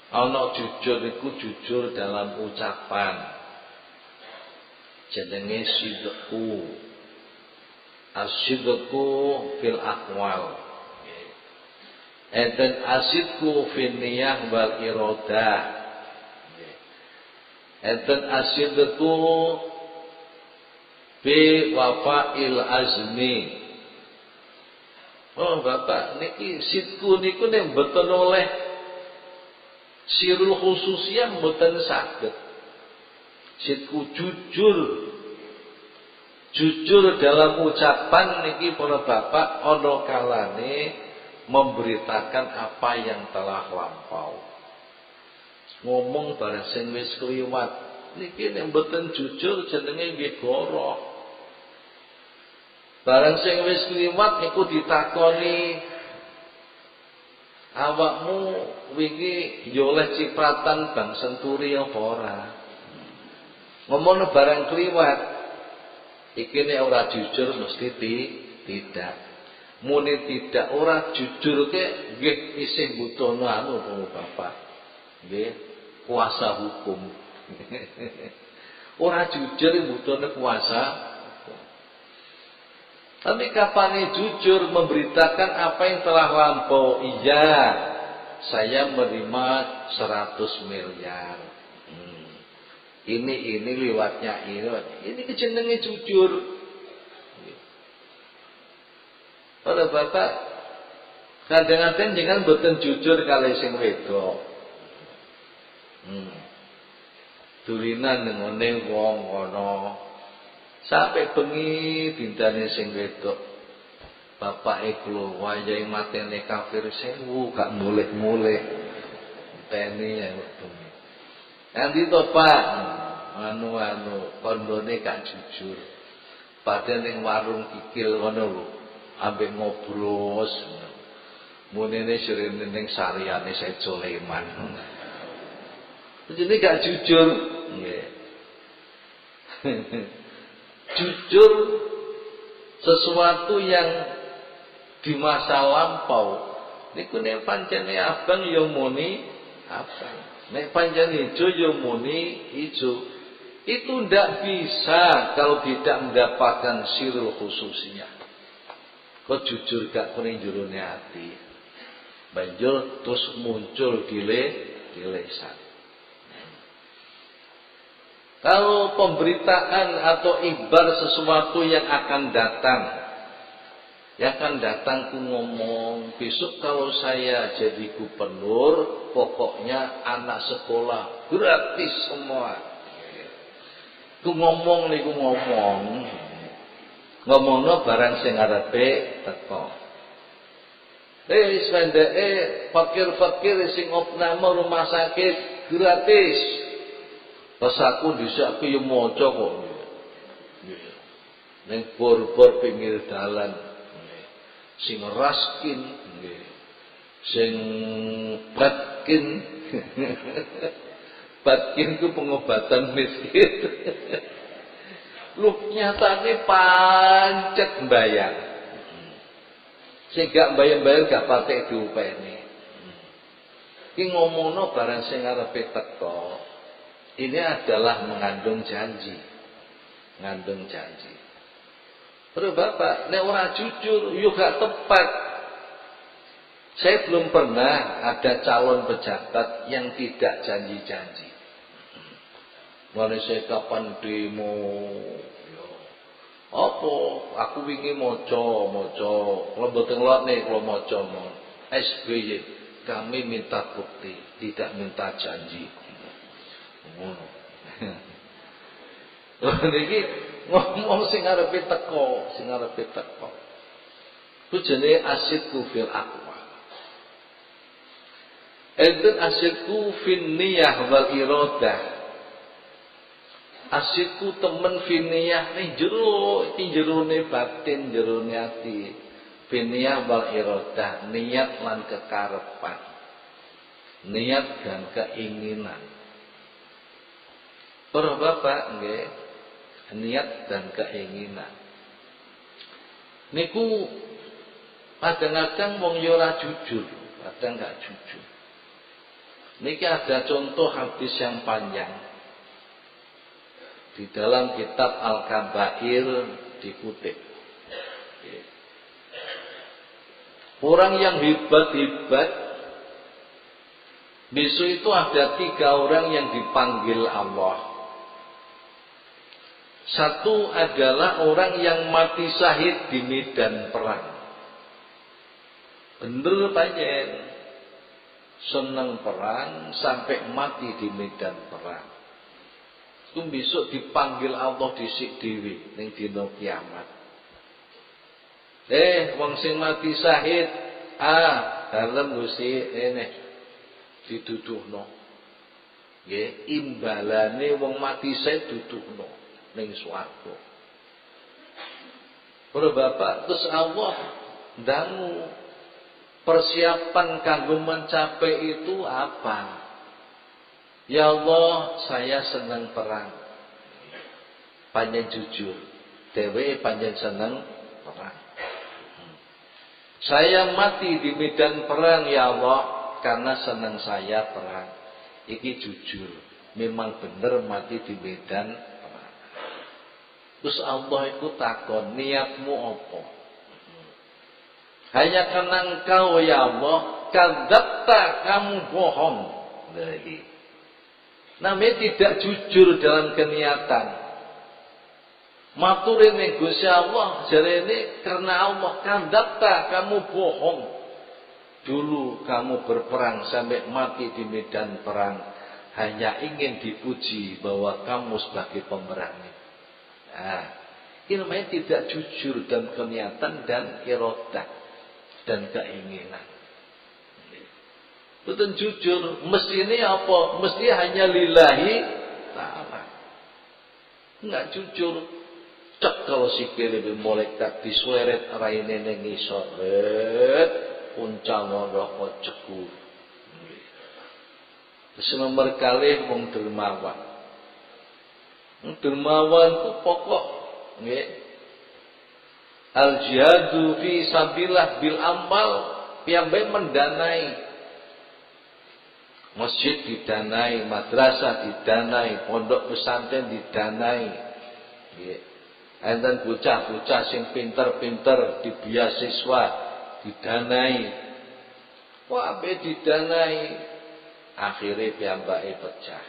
Ana jujur niku jujur dalam ucapan. Jenenge sidqu. As-sidqu fil aqwal. Enten asidqu fil niyah wal iradah. Enten asidqu B. Wafa'il azmi. Oh Bapak, niki sidku niku nek mboten oleh sirul khususiyah mboten saged. Sidku jujur. Jujur dalam ucapan niki para bapak ana kalane memberitakan apa yang telah lampau. Ngomong barang sing wis kliwat niki nek mboten jujur jenenge nggih goroh. Barang sing wis kliwat iku ditakoni, awakmu wingi ya oleh cipratan Bang Senturi apa ora? Ngomongno barang kliwat, iki nek ora jujur mesti tidak. Muni tidak ora jujur ke nggih isih butuhno anu Bapak. Nggih, kuasa hukum. Ora jujur butuhno kuasa. Tapi kapan jujur memberitakan apa yang telah lampau? Iya, saya menerima 100 miliar. Ini liwatnya ini kejenenge jujur. Para bapak, kadang-kadang jangan boten jujur kali sing wedok. Dulinan ngene wong kono. Sampai bengi dintane sing wedok. Bapake kula wayahe matene kafir 1000 gak mulih-mulih. Teni ya bengi. Nanti to Pak, anu kondone gak jujur. Padahal ning warung kikil ngono lho, ambek ngobrol. Munine sirene ning sariyane Sejo Leman. Jadi gak jujur. Nggih. Jujur sesuatu yang di masa lampau niku nek pancene abang ya muni abang, nek pancene ijo ya muni ijo. Itu ndak bisa kalau tidak mendapatkan sirul khususnya. Kok jujur gak kuning jerone ati, banjur terus muncul di lisan. Kalau pemberitaan atau ibar sesuatu yang akan datang ku ngomong, besok kalau saya jadi gubernur, pokoknya anak sekolah gratis semua. Ku ngomong ngomongno barang sing arepe teko. Wis pendeke fakir-fakir sing opname rumah sakit gratis. Pas aku dhisik aku yo maca kok. Ning bor-bor pinggir dalan. Sing raskin nggih. Sing batkin. Batkin ku pengobatan miskin. Lu nyatane pancet mbayar. Sing gak bayar-bayar gak patek diupeni. Ki ngomongno barang sing arepe teko. Ini adalah mengandung janji. Mengandung janji. Terus Bapak, nek ora jujur, yo gak tepat. Saya belum pernah ada calon pejabat yang tidak janji-janji. Mulane saya kapan demo, yo. Apa? Aku wingi maca. Kalau mboten ngelotne kalau maca mon. SBY, kami minta bukti, tidak minta janji. Ngono. Niki ngomong sing arepe teko. Ku jenenge asidku fil aqwa. Enten asidku fin niyah wal iradah. Asidku temen fin niyah ning jero, iki jerone batin, jerone ati. Fin niyah wal iradah, niat lan kekarepan. Niat dan keinginan. Para bapak nggih, niat dan keinginan. Niku kadang-kadang wong yo ora jujur, kadang enggak jujur. Niki ada contoh hadis yang panjang. Di dalam kitab Al-Kabair dikutip. Orang yang hebat-hebat, besok itu ada 3 orang yang dipanggil Allah. Satu adalah orang yang mati syahid di medan perang. Bener panjen, seneng perang sampai mati di medan perang. Itu besok dipanggil Allah dhisik dhewe ning dina kiamat. Wong sing mati syahid, dalem Gusti ini dituduhno. Nggih, imbalane wong mati syahid dituduhno ning swarga. Para bapak, terus Allah dangu persiapan kanggo mencapai itu apa? Ya Allah, saya senang perang. Panjen jujur, dewe panjen senang perang. Saya mati di medan perang ya Allah karena senang saya perang. Iki jujur, memang bener mati di medan perang. Terus Allah itu takon, niatmu apa? Hanya karena engkau ya Allah, kadzabta, kamu bohong. Namanya tidak jujur dalam keniatan. Maturin ning Gusti Allah jarene karena Allah, kadzabta, kamu bohong. Dulu kamu berperang sampai mati di medan perang hanya ingin dipuji bahwa kamu sebagai pemberani. Ini namanya tidak jujur dalam keniatan dan iradah dan keinginan. Betul jujur, mesti ini apa? Mesti hanya lillahi ta'ala. Enggak jujur. Cek kalau sikile malaikat disueret raine ning ngisor. Puncang ngono ceku. Wis nomor kalih wong dermawan. Dermawan ku pokok nggih. Al jihadu fi sabilillah bil amal piyambake mendanai. Masjid didanai, madrasah didanai, pondok pesantren didanai. Nggih. Enten bocah-bocah sing pinter-pinter di beasiswa didanai. Wae didanai. Akhire piyambake pecah.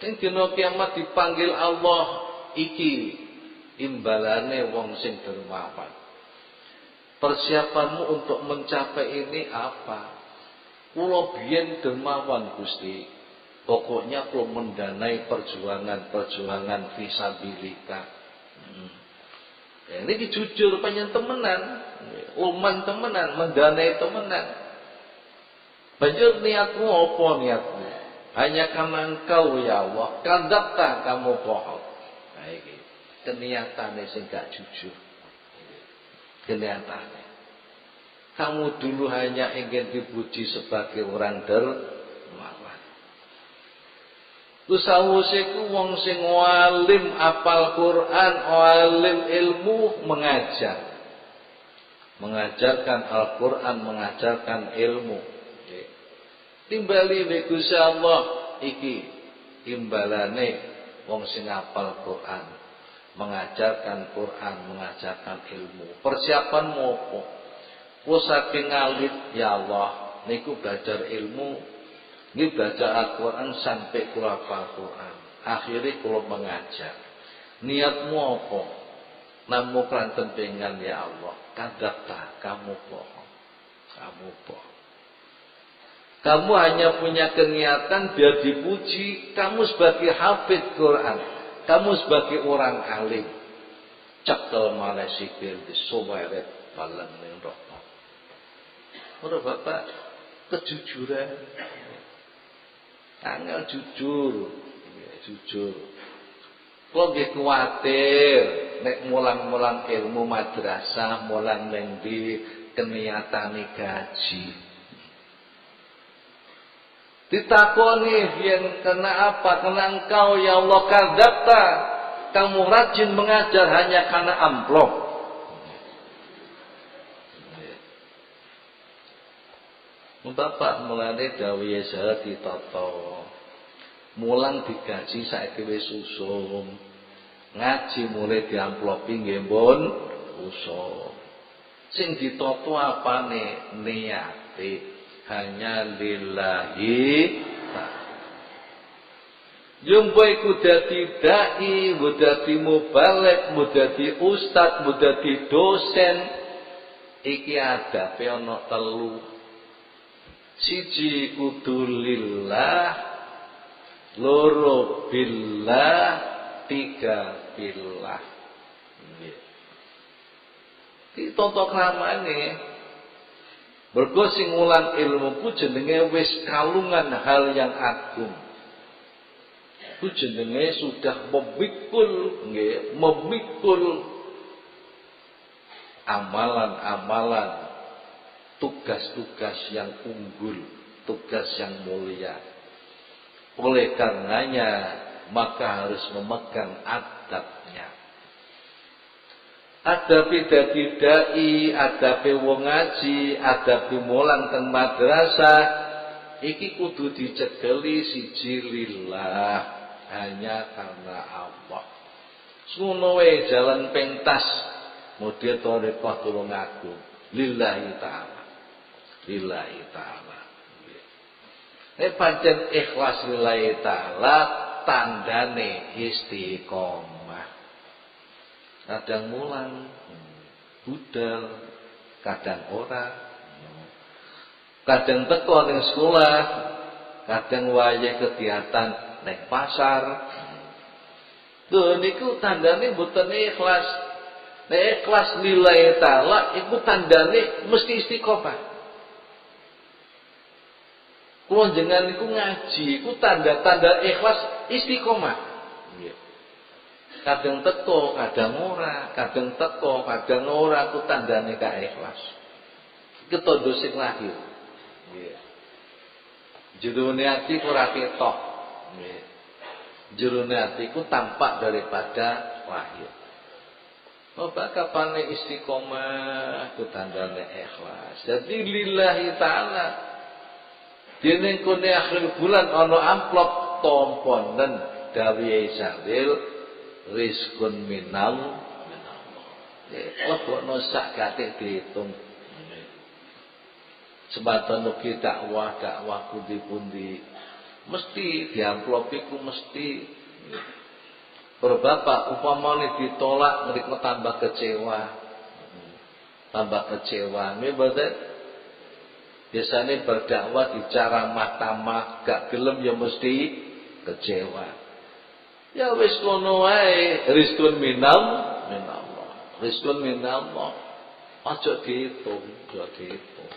Ning dina kiamat dipanggil Allah, iki imbalane wong sing dermawan. Persiapanmu untuk mencapai ini apa? Kula biyen dermawan Gusti. Pokoknya kula mendanai perjuangan fisabilillah. Ya, ini jujur panjang temenan, uman temenan, mendanai temenan. Banjur niatmu apa niatmu? Hanya karena engkau ya Allah, kadzabta, kamu bohong. Nah iki keniatane sing gak jujur. Keniatane. Kamu dulu hanya ingin dipuji sebagai orang dermawan. Tusawusiku wong sing walim apal Quran, walim ilmu mengajar. Mengajarkan Al-Quran, mengajarkan ilmu. Timbali we Gusti Allah iki imbalane wong sing apal Quran, mengajarkan Quran, mengajarkan ilmu. Persiapanmu apa? Ku saking alit ya Allah niku belajar ilmu. Ini baca Al-Quran sampai kula hafal Quran. Akhirnya kula mengajar. Niatmu apa? Namu keranten pengen ya Allah. Kadzabta, kamu bohong. Kamu bohong. Kamu hanya punya keniatan biar dipuji. Kamu sebagai hafid Quran. Kamu sebagai orang alim. Cekel malah sikil disoweret balang ning rokok. Ora Bapak, kejujuran. Angel jujur, jujur. Kok nggih kuwatir nek mulang-mulang ilmu madrasah, mulang ning ndi keniatane gaji. Ditakoni yen kena apa? Kena engkau ya Allah kadzabta. Kamu rajin mengajar hanya karena amplop. Bapak mulane dawuh Yesaya ditata. Mulang digaji saiki wis susum. Ngaji mulai diamplopi nggih pun usum. Sing ditata apane? Niate hanya lillahi ta'ala. Jumbo iku dadi dai, mbok dadi mubalek, mbok dadi ustad, mbok dadi dosen. Iki adabe ana telu. Siji kudu lillah, loro billah, tiga billah. Nggih. Iki tata kramane. Mergo sing ngulang ilmu ku jenenge wis kalungan hal yang agung. Ku jenenge sudah memikul, nggih, memikul amalan-amalan, tugas-tugas yang unggul, tugas yang mulia. Oleh karenanya maka harus memegang adabnya. Adabe dadi dai, adabe wong ngaji, adabe mulang teng madrasah, iki kudu dicekeli siji lillah, hanya karena Allah. Ngono wae jalan pentas model tarekah tulung aku lillahi taala. Lillahi taala. Nek pancen ikhlas lillahi taala tandane istiqomah. Kadang mulang budal, kadang ora. Kadang teko ning sekolah, kadang wayahe kegiatan nek pasar. Lho niku tandane mboten ikhlas. Nek ikhlas lillahi taala iku tandane mesti istiqomah. Kulo jenengan niku ngaji iku tanda-tanda ikhlas istiqomah. Nggih. Kadang teko, kadang ora, kadang teko, kadang ora ku tandane gak ikhlas. Iku tandha sing lahir. Nggih. Jerone ati ora ketok. Jerone atiku tampak daripada lahir. Apa kapane istiqomah ku tandane ikhlas. Jadi lillahi taala. Dene kene akhir bulan ana amplop tomponen dawe Israil rizqun minal minallah. Lebokno sak gate diitung. Sebaton ugi dakwah pundi-pundi mesti diamplop iku mesti. Berbapak upamane ditolak mriku tambah kecewa. Tambah kecewa. Nggih mboten? Biasane berdakwah dicara mahkamah gak gelem ya mesti kecewa. Ya wis ngono wae, rizqun minallah. Rizqun minallah. Aja diitung, aja diitung.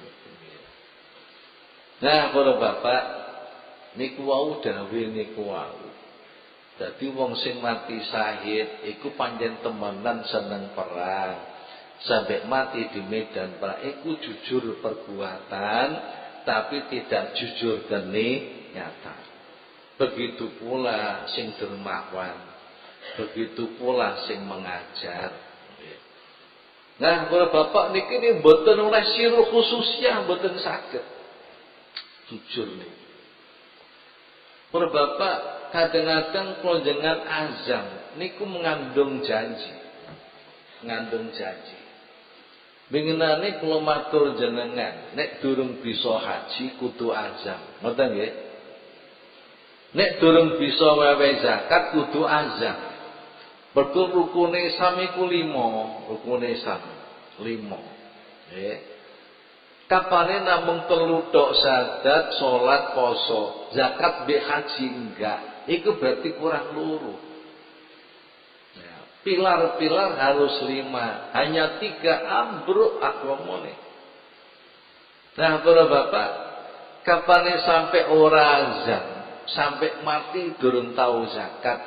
Nah, para bapak niku wau dawuh niku wau. Dadi wong sing mati syahid iku pancen temenan seneng perang. Sampai mati di medan perang iku jujur perbuatan tapi tidak jujur nyata. Begitu pula sing dermawan. Begitu pula sing mengajar. Nah, para bapak niki mboten oleh sirul khususiyah mboten saged. Jujur nih. Para bapak kadang-kadang klonjengan azam niku mengandung janji. Mengandung janji. Mengenane kula matur jenengan, nek durung bisa haji kudu azam. Ngoten nggih? Nek durung bisa wewe zakat kudu azam. Mergo rukune Islam iku 5, rukune Islam 5. Nggih. Kapane namung 3 tok syahadat, salat, poso, zakat be haji enggak. Iku berarti kurang 2. Ya, pilar-pilar harus 5, hanya 3 ambruk agamane. Nah, para bapak, kapane sampai ora azam, sampai mati durung tahu zakat,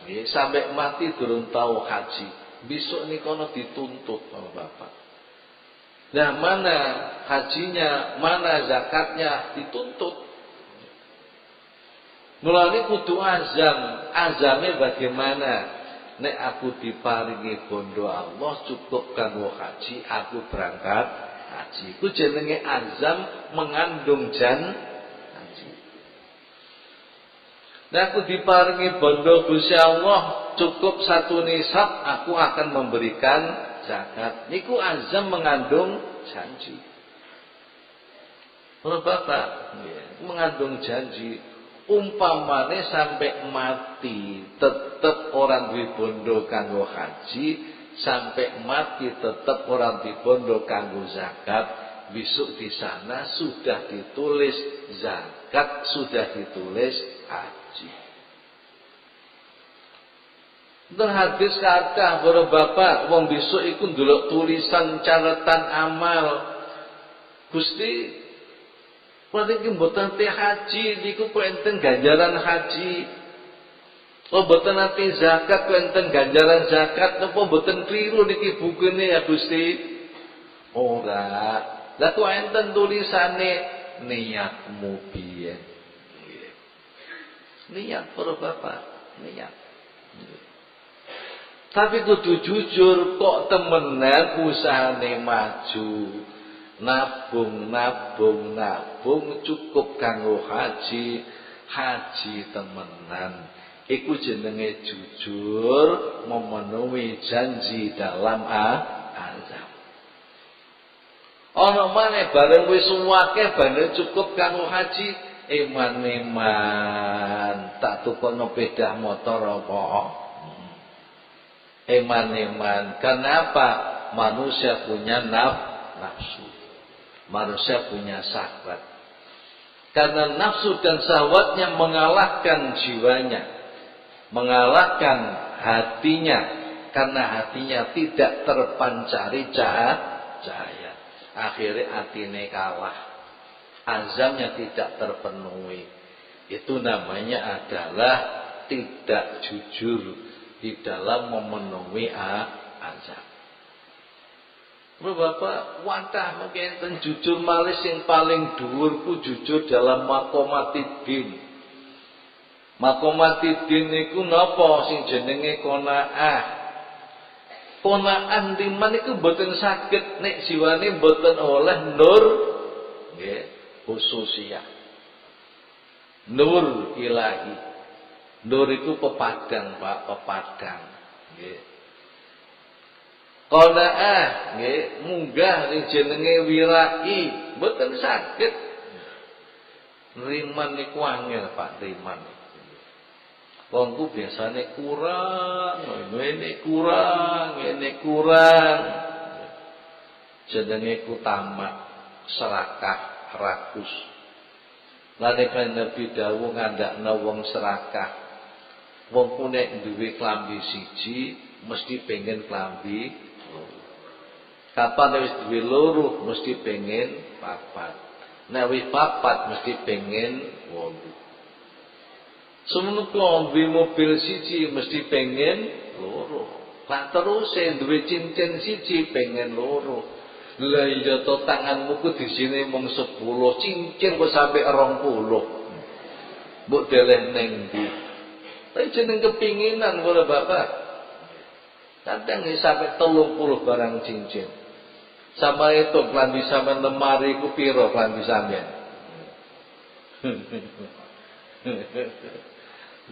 nggih, sampai mati durung tahu haji. Besok nikono dituntut para bapak. Nah, mana hajinya, mana zakatnya dituntut. Mulane kudu azam. Azame bagaimana? Nek aku diparingi bondo Allah cukup kanggo haji, aku berangkat haji. Ku jenenge azam mengandung haji. Nek aku diparingi bondo Gusti Allah cukup 1 nisab, aku akan memberikan zakat. Niku azam mengandung janji. Para bapak, mengandung janji. Umpamane sampai mati tetep orang duwe bondo kanggo haji, sampai mati tetep orang duwe bondo kanggo zakat, besok di sana sudah ditulis zakat, sudah ditulis haji. Dan hadis kata para bapak, wong besok iku ndelok tulisan catatan amal. Gusti, berarti mboten teh haji niku kok enten ganjaran haji. Oh mboten ate zakat kok enten ganjaran zakat, napa mboten kliru niki bukune ya Gusti? Ora. Lah kok enten tulisane niatmu piye? Niat para bapak, niat. Tapi kudu jujur, kok temenan usahane maju. Nabung cukup kanggo haji temenan. Iku jenenge jujur memenuhi janji dalam azam. Ana maneh bareng wis akeh bareng cukup kanggo haji, eman tak tukono sepeda motor apa. Eman. Kenapa? Manusia punya nafsu. Manusia punya syahwat. Karena nafsu dan syahwatnya mengalahkan jiwanya, mengalahkan hatinya, karena hatinya tidak terpancari cahaya. Akhirnya hatine kalah, azamnya tidak terpenuhi. Itu namanya adalah tidak jujur di dalam memenuhi azam. Bapak, wadah mungkin jujur malis yang paling dhuwur ku jujur dalam maqamatid-din. Maqamatid-din niku napa sing jenenge qanaah. Qanaah liman iku mboten saged nek jiwane mboten oleh nur nggih khususiyah. Nur ilahi. Nur iku pepadang, Pak, pepadang. Nggih. Qanaah nggih munggah ning jenenge wirai mboten saged. Riman niku angel Pak, riman. Wong ku biasane kurang, ngene kurang. Jenenge ku tamak, serakah, rakus. Lan nek Nabi dawuh ngandakna wong serakah. Wong ku nek duwe klambi siji mesti pengen klambi. Kapan wis duwe loro mesti pengen papat. Nek wis papat mesti pengen 8. Semono duwe mobil siji mesti pengen loro. Lah terus duwe cincin siji pengen loro. Lah iya to tanganmu ku di sini mung 10, cincin kok sampai 20. Mbok deleh ning ndi? Tapi jeneng kepinginan kula Bapak. Kadang sampai 30 barang cincin. Sama itu klambi sampean lemari ku pira klambi sampean?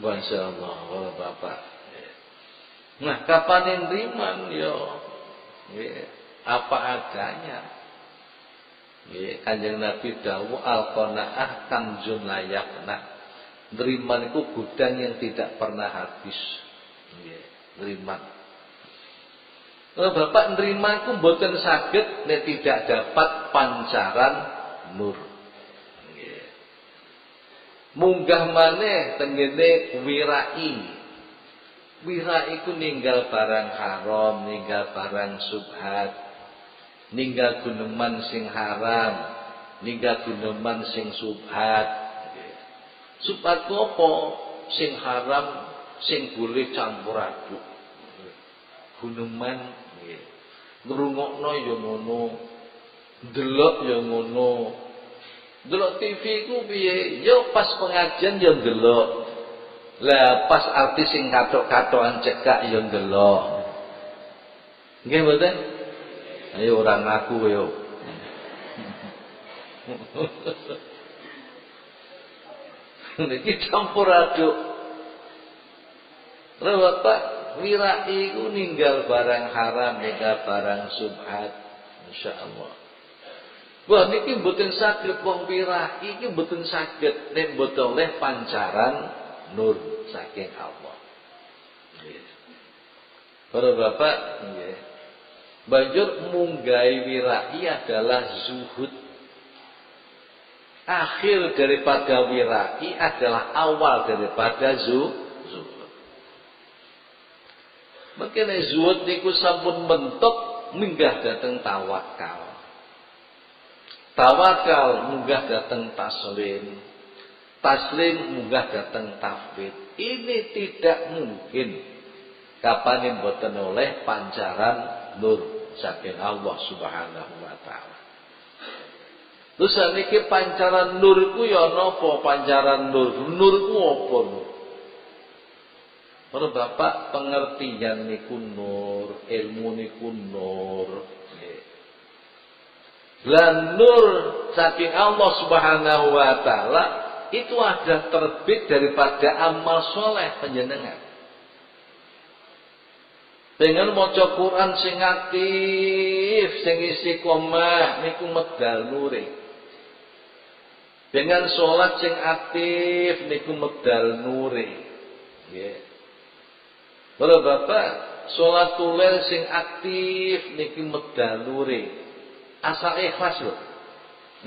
Masyaallah, oh Bapak. Nah, kapan riman yo? Apa adanya. Kanjeng Nabi dawuh al-qanaah kanjun layakna. Riman itu gudang yang tidak pernah habis. Riman. Kalau Bapak nerima itu mboten saged nek tidak dapat pancaran nur. Munggah maneh tengene wirai. Wirai ku ninggal barang haram, ninggal barang subhat, ninggal guneman sing haram, ninggal guneman sing subhat. Subhat ku apa? Sing haram, sing boleh campur aduk. Guneman ngrungokno ya ngono, ndelok ya ngono. Ndelok TV ku piye? Ya pas pengajian ya ndelok. Lah pas artis sing kathok-kathokan cekak ya ndelok. Nggih mboten? Ayo ora ngaku yo. Niki campur aduk. Lha Bapak wirai ku ninggal barang haram, ninggal barang subhat. Insyaallah. Wah niki mboten saged wong pirah, iki mboten saged nek mboten oleh pancaran nur saking Allah. Nggih. Para bapak nggih. Banjur munggahi wirai adalah zuhud. Akhir daripada wirai adalah awal daripada zuhud. Makanya zuhud niku sampun mentok minggah dateng tawakal. Tawakal munggah dateng taslim. Taslim munggah dateng tafwid. Ini tidak mungkin kapan mboten oleh pancaran nur saking Allah Subhanahu wa taala. Terus niki pancaran nur iku ya napa pancaran nur? Nur iku apa? Para bapak pengertian niku nur, ilmu niku nur. Lan nur saking Allah Subhanahu wa taala itu ada terbit daripada amal soleh panjenengan. Dengan maca Quran sing aktif, sing istiqomah niku medal nure. Dengan sholat sing aktif niku medal nure. Nggih. Para bapak, sholatul lail sing aktif niki medal nure. Asal ikhlas lho.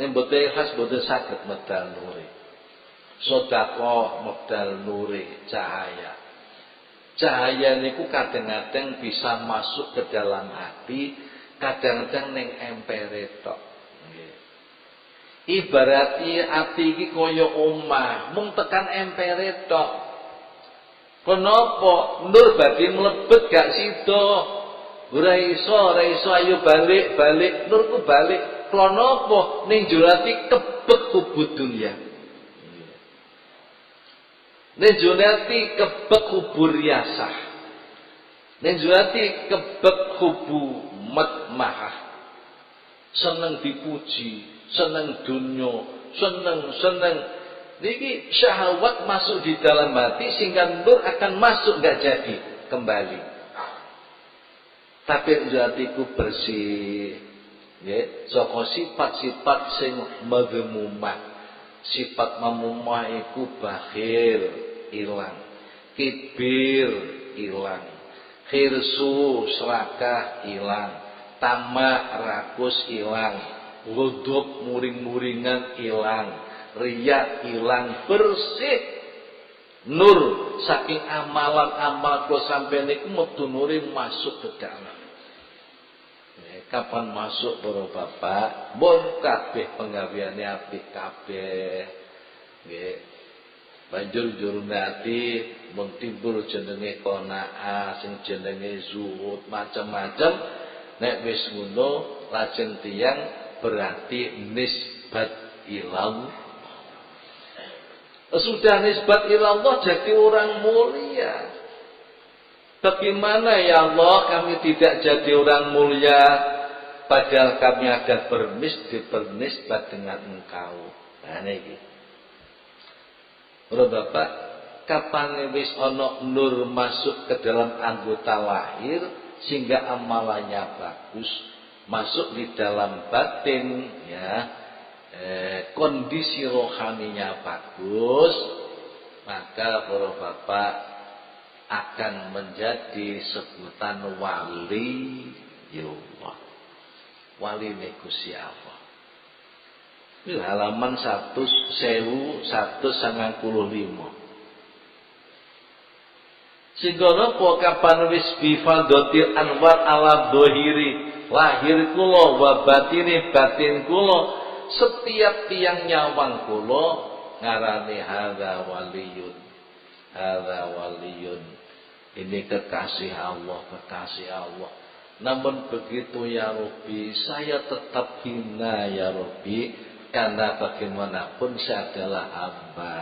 Nek mboten ikhlas mboten saged medal nure. Sedekah medal nure cahaya. Cahaya niku kadang-kadang bisa masuk ke dalam hati, kadang-kadang ning empere tok. Nggih. Ibarati ati iki kaya omah, mung tekan empere tok. Kenapa nur badhe mlebet gak sida? Ora iso ayo balik, nurku balik. Krana apa? Ning jurati kebek hubud dunya. Ning jurati kebek hubur riasah. Ning jurati kebek hubu matmahah. Seneng dipuji, seneng dunya, seneng. Niki syahwat masuk di dalam hati sehingga nur akan masuk gak jadi kembali. Tapi hatiku bersih, ya, saka sifat-sifat sing madhmumah. Sifat mamumah iku bakhil ilang, kibir ilang, khirsu serakah ilang, tamak rakus ilang, ghadab muring-muringan ilang, riya ilang, bersih. Nur saking amalan-amal kok sampai niku metu nure masuk ke dalam. Kapan masuk para bapak? Bon kabeh penggaweane apik kabeh. Nggih. Banjur jurune ati mun timbul jenenge qanaah, sing jenenge zuhud, macam-macam. Nek wis ngono lajeng tiyang berarti nisbat ilang. Sudah nisbat ilallah jadi orang mulia. Bagaimana ya Allah kami tidak jadi orang mulia padahal kami ada bernisbat dengan engkau. Nah niki. Ora Bapak, kapan wis ana nur masuk ke dalam anggota lahir sehingga amalannya bagus, masuk di dalam batin ya. Kondisi rohaninya bagus, maka para bapak akan menjadi sebutan wali Allah. Wali Gusti Allah. Ini halaman 1195. Sehingga napa kapan wis bifadatil anwar ala dhahiri lahir kula wa batini batin kula. Setiap tiang nyawang kula ngarani hadza waliyun. Ini kekasih Allah. Namun begitu ya Rabbi, saya tetap hina ya Rabbi, karena bagaimanapun saya adalah hamba.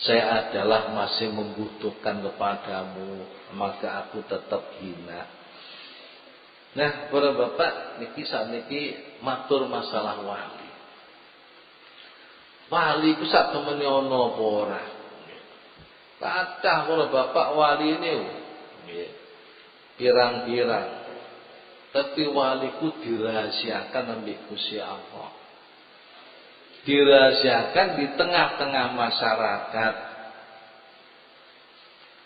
Saya adalah masih membutuhkan kepadamu, maka aku tetap hina. Nah, para bapak niki sakniki matur masalah wali. Wali ku sak temene ana apa ora? Kathah para bapak wali ini nggih. Pirang-pirang. Tapi waliku dirahasiakan ambek Gusti Allah. Dirahasiakan di tengah-tengah masyarakat.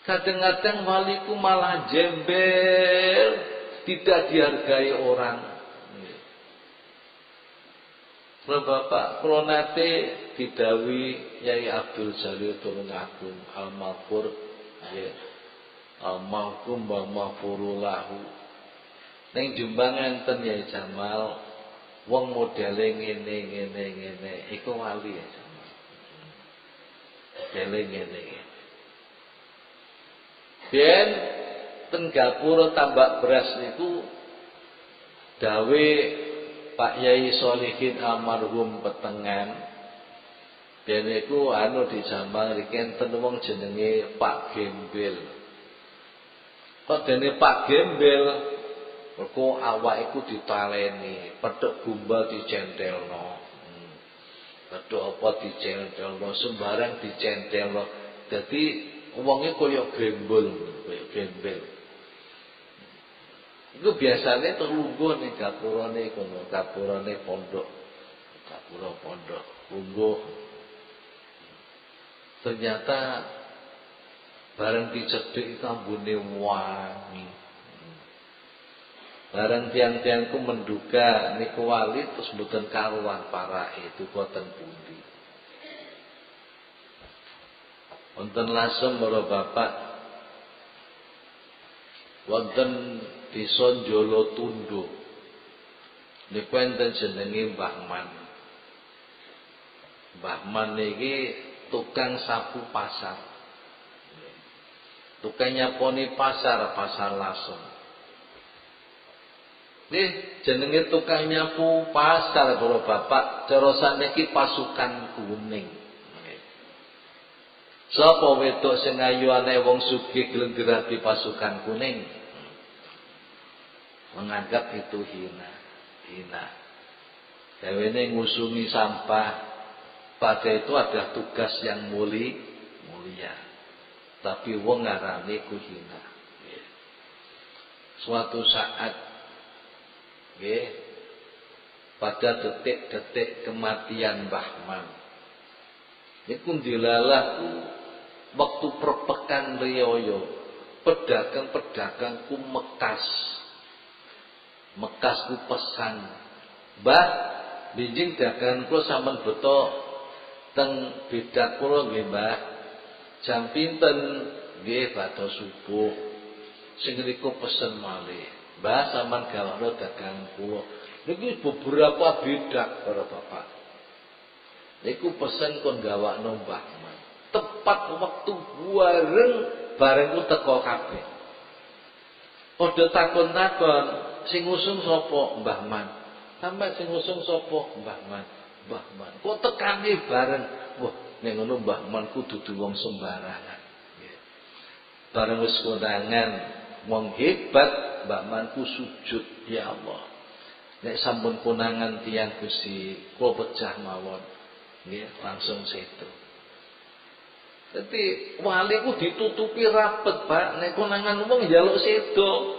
Kadang-kadang waliku malah jembel, tidak dihargai orang. Bapak kula nate didhawuhi Yai Abdul Jalil Tulungagung Al-Maghfur nggih. Al-Mahkum wa maghfurulahu. Ning Jombang enten Yai Jamal wong modele ngene iku wali ya Jamal. Modele ngene. Ben ten gapura tambak beras niku dawe Pak Yai Solihin almarhum Petengan. Ben niku di Jamal iki enten wong jenenge Pak Gembel. Kok dene Pak Gembel mergo awak iku ditaleni, petuk gumbal dicentelno. Petuk apa dicentelno, sembarang dicentelno. Dadi wonge kaya gembul, kaya gembel. Iku biasane terlungguh ning gapurane kono, gapurane pondok. Gapura pondok, lungguh. Ternyata bareng dicedhik iku ambune wangi. Bareng tiang-tiangku menduga niku wali terus mboten karuan parake itu boten pundi. Wonten lasem para bapak. Wonten desa Jolo Tunduk. Niku enten jenenge Mbah Man. Mbah Man niki tukang sapu pasar. Tukang nyaponi pasar lasem. Nih jenenge tukang nyapu pasar para bapak, cara sakniki pasukan kuning. Sapa wedok sing ayuane wong sugih gelem dirabi pasukan kuning? Menganggap itu hina. Dewene ngusungi sampah, pada itu ada tugas yang mulia. Tapi wong ngarani ku hina. Suatu saat pada detik-detik kematian Mbah Man, niku dilalaku waktu perpekan riyoyo, pedagang-pedagangku Mekasku pesan, Mbah, binjing dagangan kula sampun beto teng bedak kula nggih Mbah. Jam pinten? Nggih badhe subuh. Sing niku pesen malih. Mbah sampean gawakno dagang kula. Niku beberapa bedak para bapak. Niku pesen kon gawakno Mbah Man. Tepat waktu bareng ku teko kabeh. Padha takon-takon, sing ngusung sapa? Mbah Man. Sampai sing ngusung sapa? Mbah Man. Mbah Man. Kok tekane bareng? Wah, nek ngono Mbah Man ku dudu wong sembarangan. Bareng wis konangan wong hebat, Mbah Man ku sujud, ya Allah. Nek sampun konangan tiyang Gusti, kula pecah mawon. Nggih, langsung sedo. Dadi wali ku ditutupi rapet, Pak. Nek konangan wong njaluk sedo.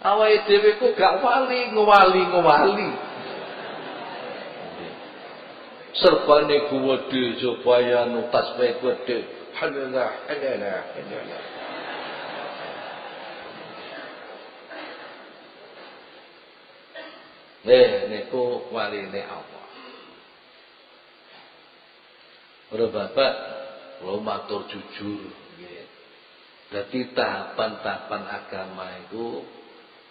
Awake dhewe ku gak ngwali. Serbane gede supaya nutas bae gede. Halalah. Niku waline Allah. Ora bapak, kula matur jujur nggih. Dadi tahapan-tahapan agama itu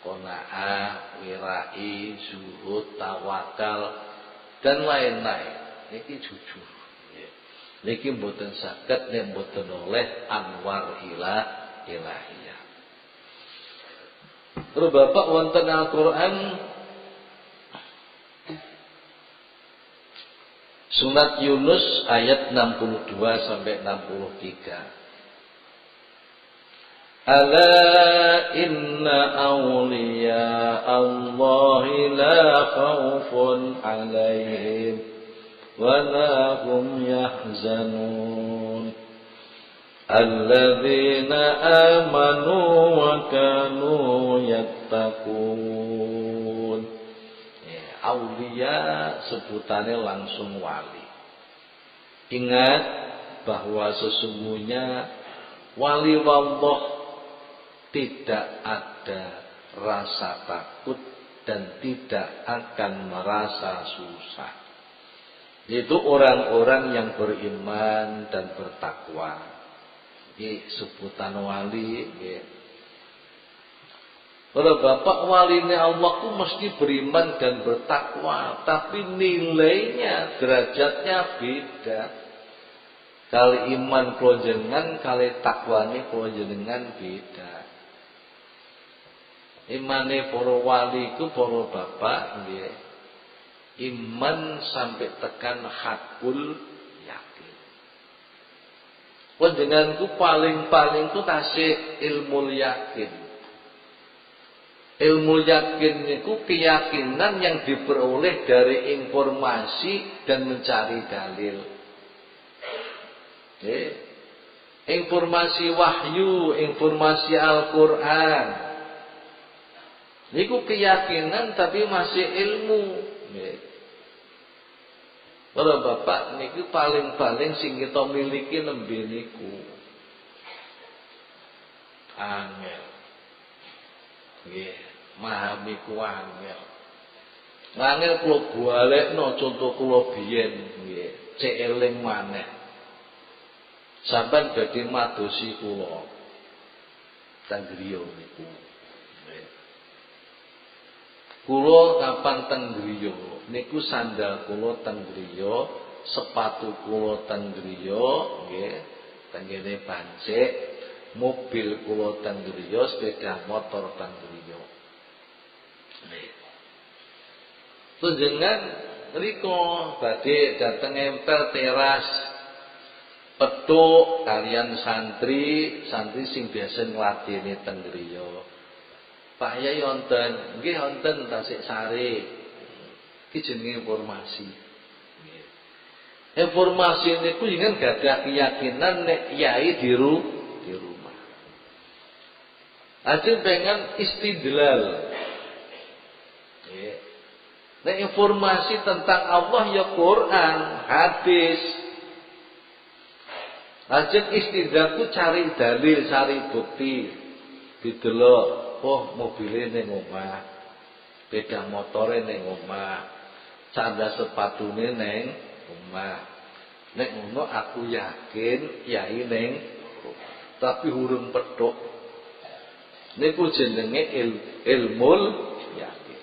qanaah, wirai, zuhud, tawakal dan lain-lain. Niki jujur nggih. Niki mboten saged nek mboten oleh anwar ilahiyah. Terus bapak wonten Al-Qur'an Surat Yunus ayat 62 sampai 63. Ala inna awliya Allahi la khawfun alaihim wa la hum yahzanun. alladzina amanu wa kanu yattaqun. Ya, aulia sebutannya langsung wali. Ingat bahwa sesungguhnya wali Allah tidak ada rasa takut dan tidak akan merasa susah. Itu orang-orang yang beriman dan bertakwa. Ini sebutan wali. Kalau bapak walinya Allah itu mesti beriman dan bertakwa, tapi nilainya, derajatnya beda. Kali iman kelonjengan, kali takwani kelonjengan beda. Imane para wali itu para bapak, iman sampai tekan hakul yakin. Panjenenganku paling-paling itu tasih ilmu yakin. Ilmu yakin itu keyakinan yang diperoleh dari informasi dan mencari dalil. Informasi wahyu, informasi Al-Quran. Niku keyakinan tapi masih ilmu. Kalau bapak niku paling-paling sing kita miliki nembe niku angel. Nggih, memahami ku angel. Angel kula balekno contoh kula biyen nggih, cek eling maneh. Sampeyan badhe madosi kula teng griya niku. Kula kapan teng griya niku sandal kula teng griya, sepatu kula teng griya nggih, teng kene bancik, mobil kula teng griya, sepeda motor teng griya. Nggih. Panjenengan mriku badhe dateng empel teras petuk kalian santri sing biasa ngladeni teng griya. Pak Yai wonten, nggih wonten tasik sare. Iki jenenge informasi. Informasi niku jenengan gadah keyakinan nek yai di rumah. Ajeng pengen istidlal. Nek informasi tentang Allah ya Quran, hadis. Ajeng istidlalku cari dalil, cari bukti. Didelok. Oh, mobilnya ning omah, sepeda motore ning omah, candas sepatune ning omah. Nek ngono aku yakin yai ning, tapi hurung petuk. Niku jenenge ilmul yakin.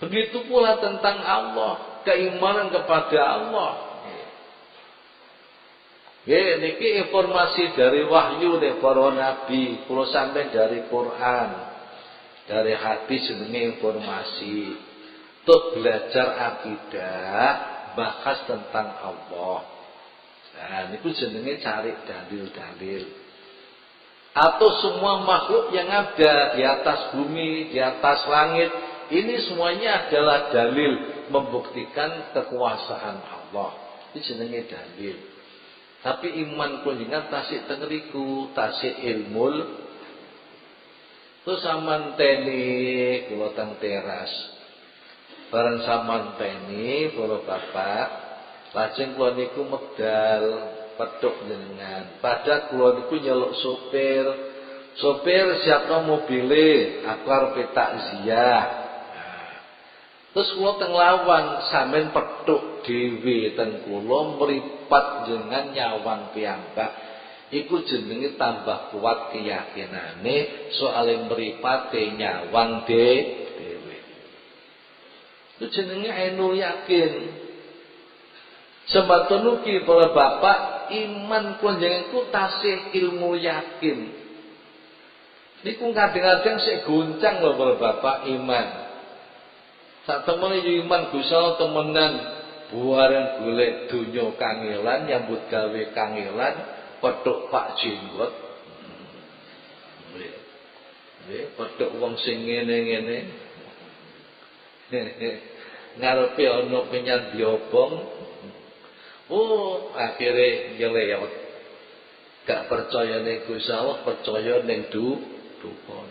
Begitu pula tentang Allah, keimanan kepada Allah. Ya, niki informasi dari wahyu dari para nabi, kula sampai dari Quran, dari hadis jenenge informasi. Untuk belajar akidah, bahas tentang Allah. Nah, niku jenenge cari dalil-dalil. Atau semua makhluk yang ada di atas bumi, di atas langit, ini semuanya adalah dalil membuktikan kekuasaan Allah. Ini jenenge dalil. Tapi iman kunjungan tasik tengeriku, tasik ilmul. Terus samanteni kula teng teras. Bareng samanteni kula bapak, lajeng kula niku medal petuk jenengan. Padahal kula niku nyeluk sopir. Sopir siapno mobile, aku arep takziah. Terus kula teng lawang sampean petuk dhewe ten kula mripat jenengan nyawang piyambak. Iku jenenge tambah kuat keyakinane soal mripate nyawang dhewe. Itu jenenge ainul yakin. Sebatun ugi para bapak iman kunjenenganku tasih ilmu yakin. Niku kadang-kadang sik goncang lho para bapak iman. Sak temene yo iman Gusti Allah temenan buaran golek donya kangelan nyambut gawe kangelan petuk Pak Jenggot. Nggih, petuk wong sing ngene-ngene. Ngarepe ana penyan diobong. Oh, akhire nyelewet. Gak percaya ning Gusti Allah, percaya ning dukun.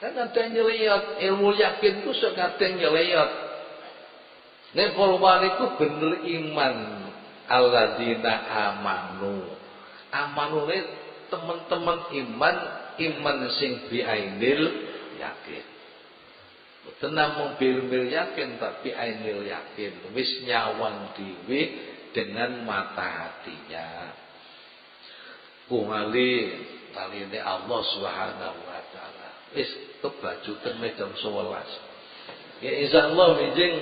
Kan ada yang nyeleyot, ilmu yakin ku sok kadang nyeleyot. Nek para wali ku bener iman, alladzina amanu. Amanu ne teman-teman iman sing biainil yakin. Boten namung bil yakin tapi ainil yakin, wis nyawang dhewe dengan mata hatinya. Kungali taline Allah Subhanahu wa taala. Wis kebajutan jam 11. Ya insyaallah mijing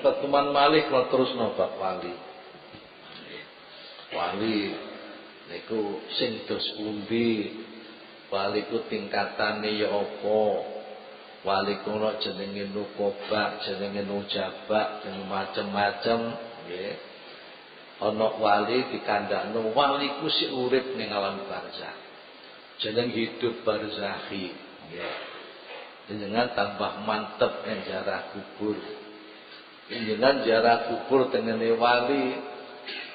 pertemuan malih kalau terus bab wali. Wali niku sing dos pundi? Wali ku tingkatane ya apa? Wali kuno jenenge nukoba, jenenge nujaba, jenenge macem-macem, nggih. Ana wali dikandakno wali ku sik urip ning alam barzakh. Jeneng hidup barzakhi, nggih. Jenengan tambah mantep ing ziarah kubur. Jenengan ziarah kubur tengene wali,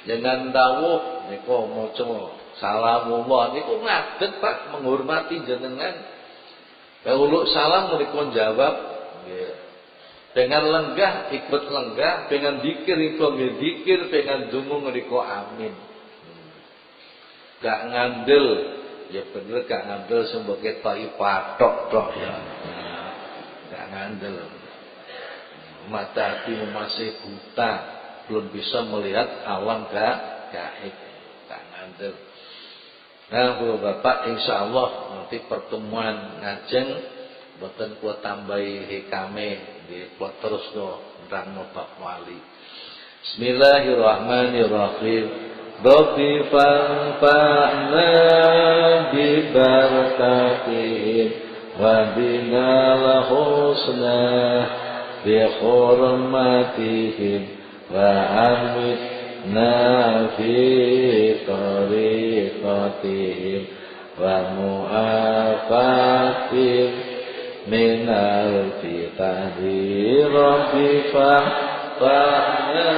jenengan dawuh niku maca salamullah niku ngadeg Pak menghormati jenengan. Kalau salam mereka jawab, ya. Dengan lenggah ikut lenggah, dengan dikir ikut dikir, dengan dungu mereka amin. Gak ngandel, ya bener gak ngandel sebagai tai patok ya. Gak ngandel. Mata hati masih buta, belum bisa melihat alam gaib. Gak ngandel. Nah, Bapak insyaallah nanti pertemuan ngajeng boten kuat tambahi hikame nggih kuat terus no nerangno bab wali. Bismillahirrahmanirrahim. Rabbi fanfa'na bi barakatihim wa bina lahusna bi hurmatihim wa amin nafi tariqatihim wa mu'afatihim minal fitani rabbi fa'na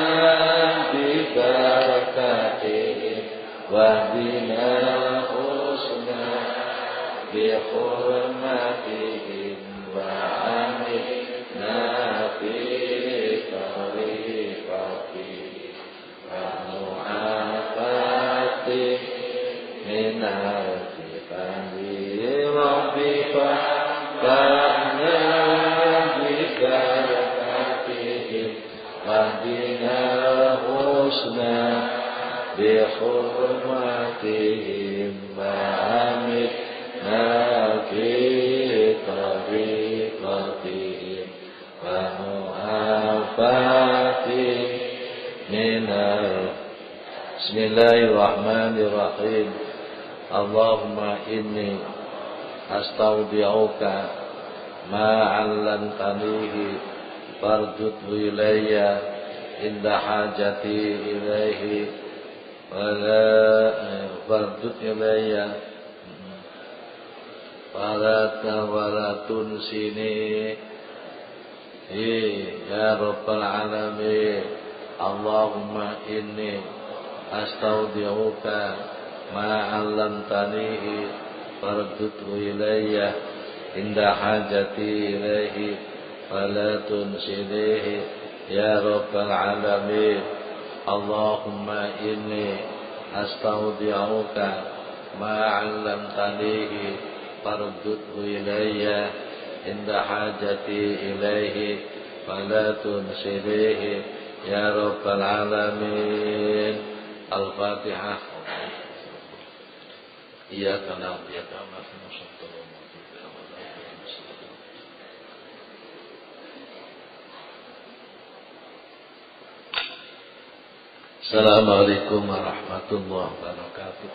bi barakatihim wa binal husna bi hurmatihim wa amin nafi بحرمتهم وعمدنا في طريقتهم ومعافاتهم من بسم الله الرحمن الرحيم اللهم إني أستودعك ما علمتنيه فاردده إلي عند حاجتي إليه ولا فاردد إلي ولا تنسني يا رب العالمين اللهم إني أستودعك ما علمتنيه فاردده إلي عند حاجتي إليه ولا تنسنيه يا رب العالمين اللهم إني أستودعك ما علمتنيه فاردده إلي عند حاجتي إليه فلا تنسنيه يا رب العالمين الفاتحة إياك نعبد وإياك نستعين Assalamualaikum warahmatullahi wabarakatuh.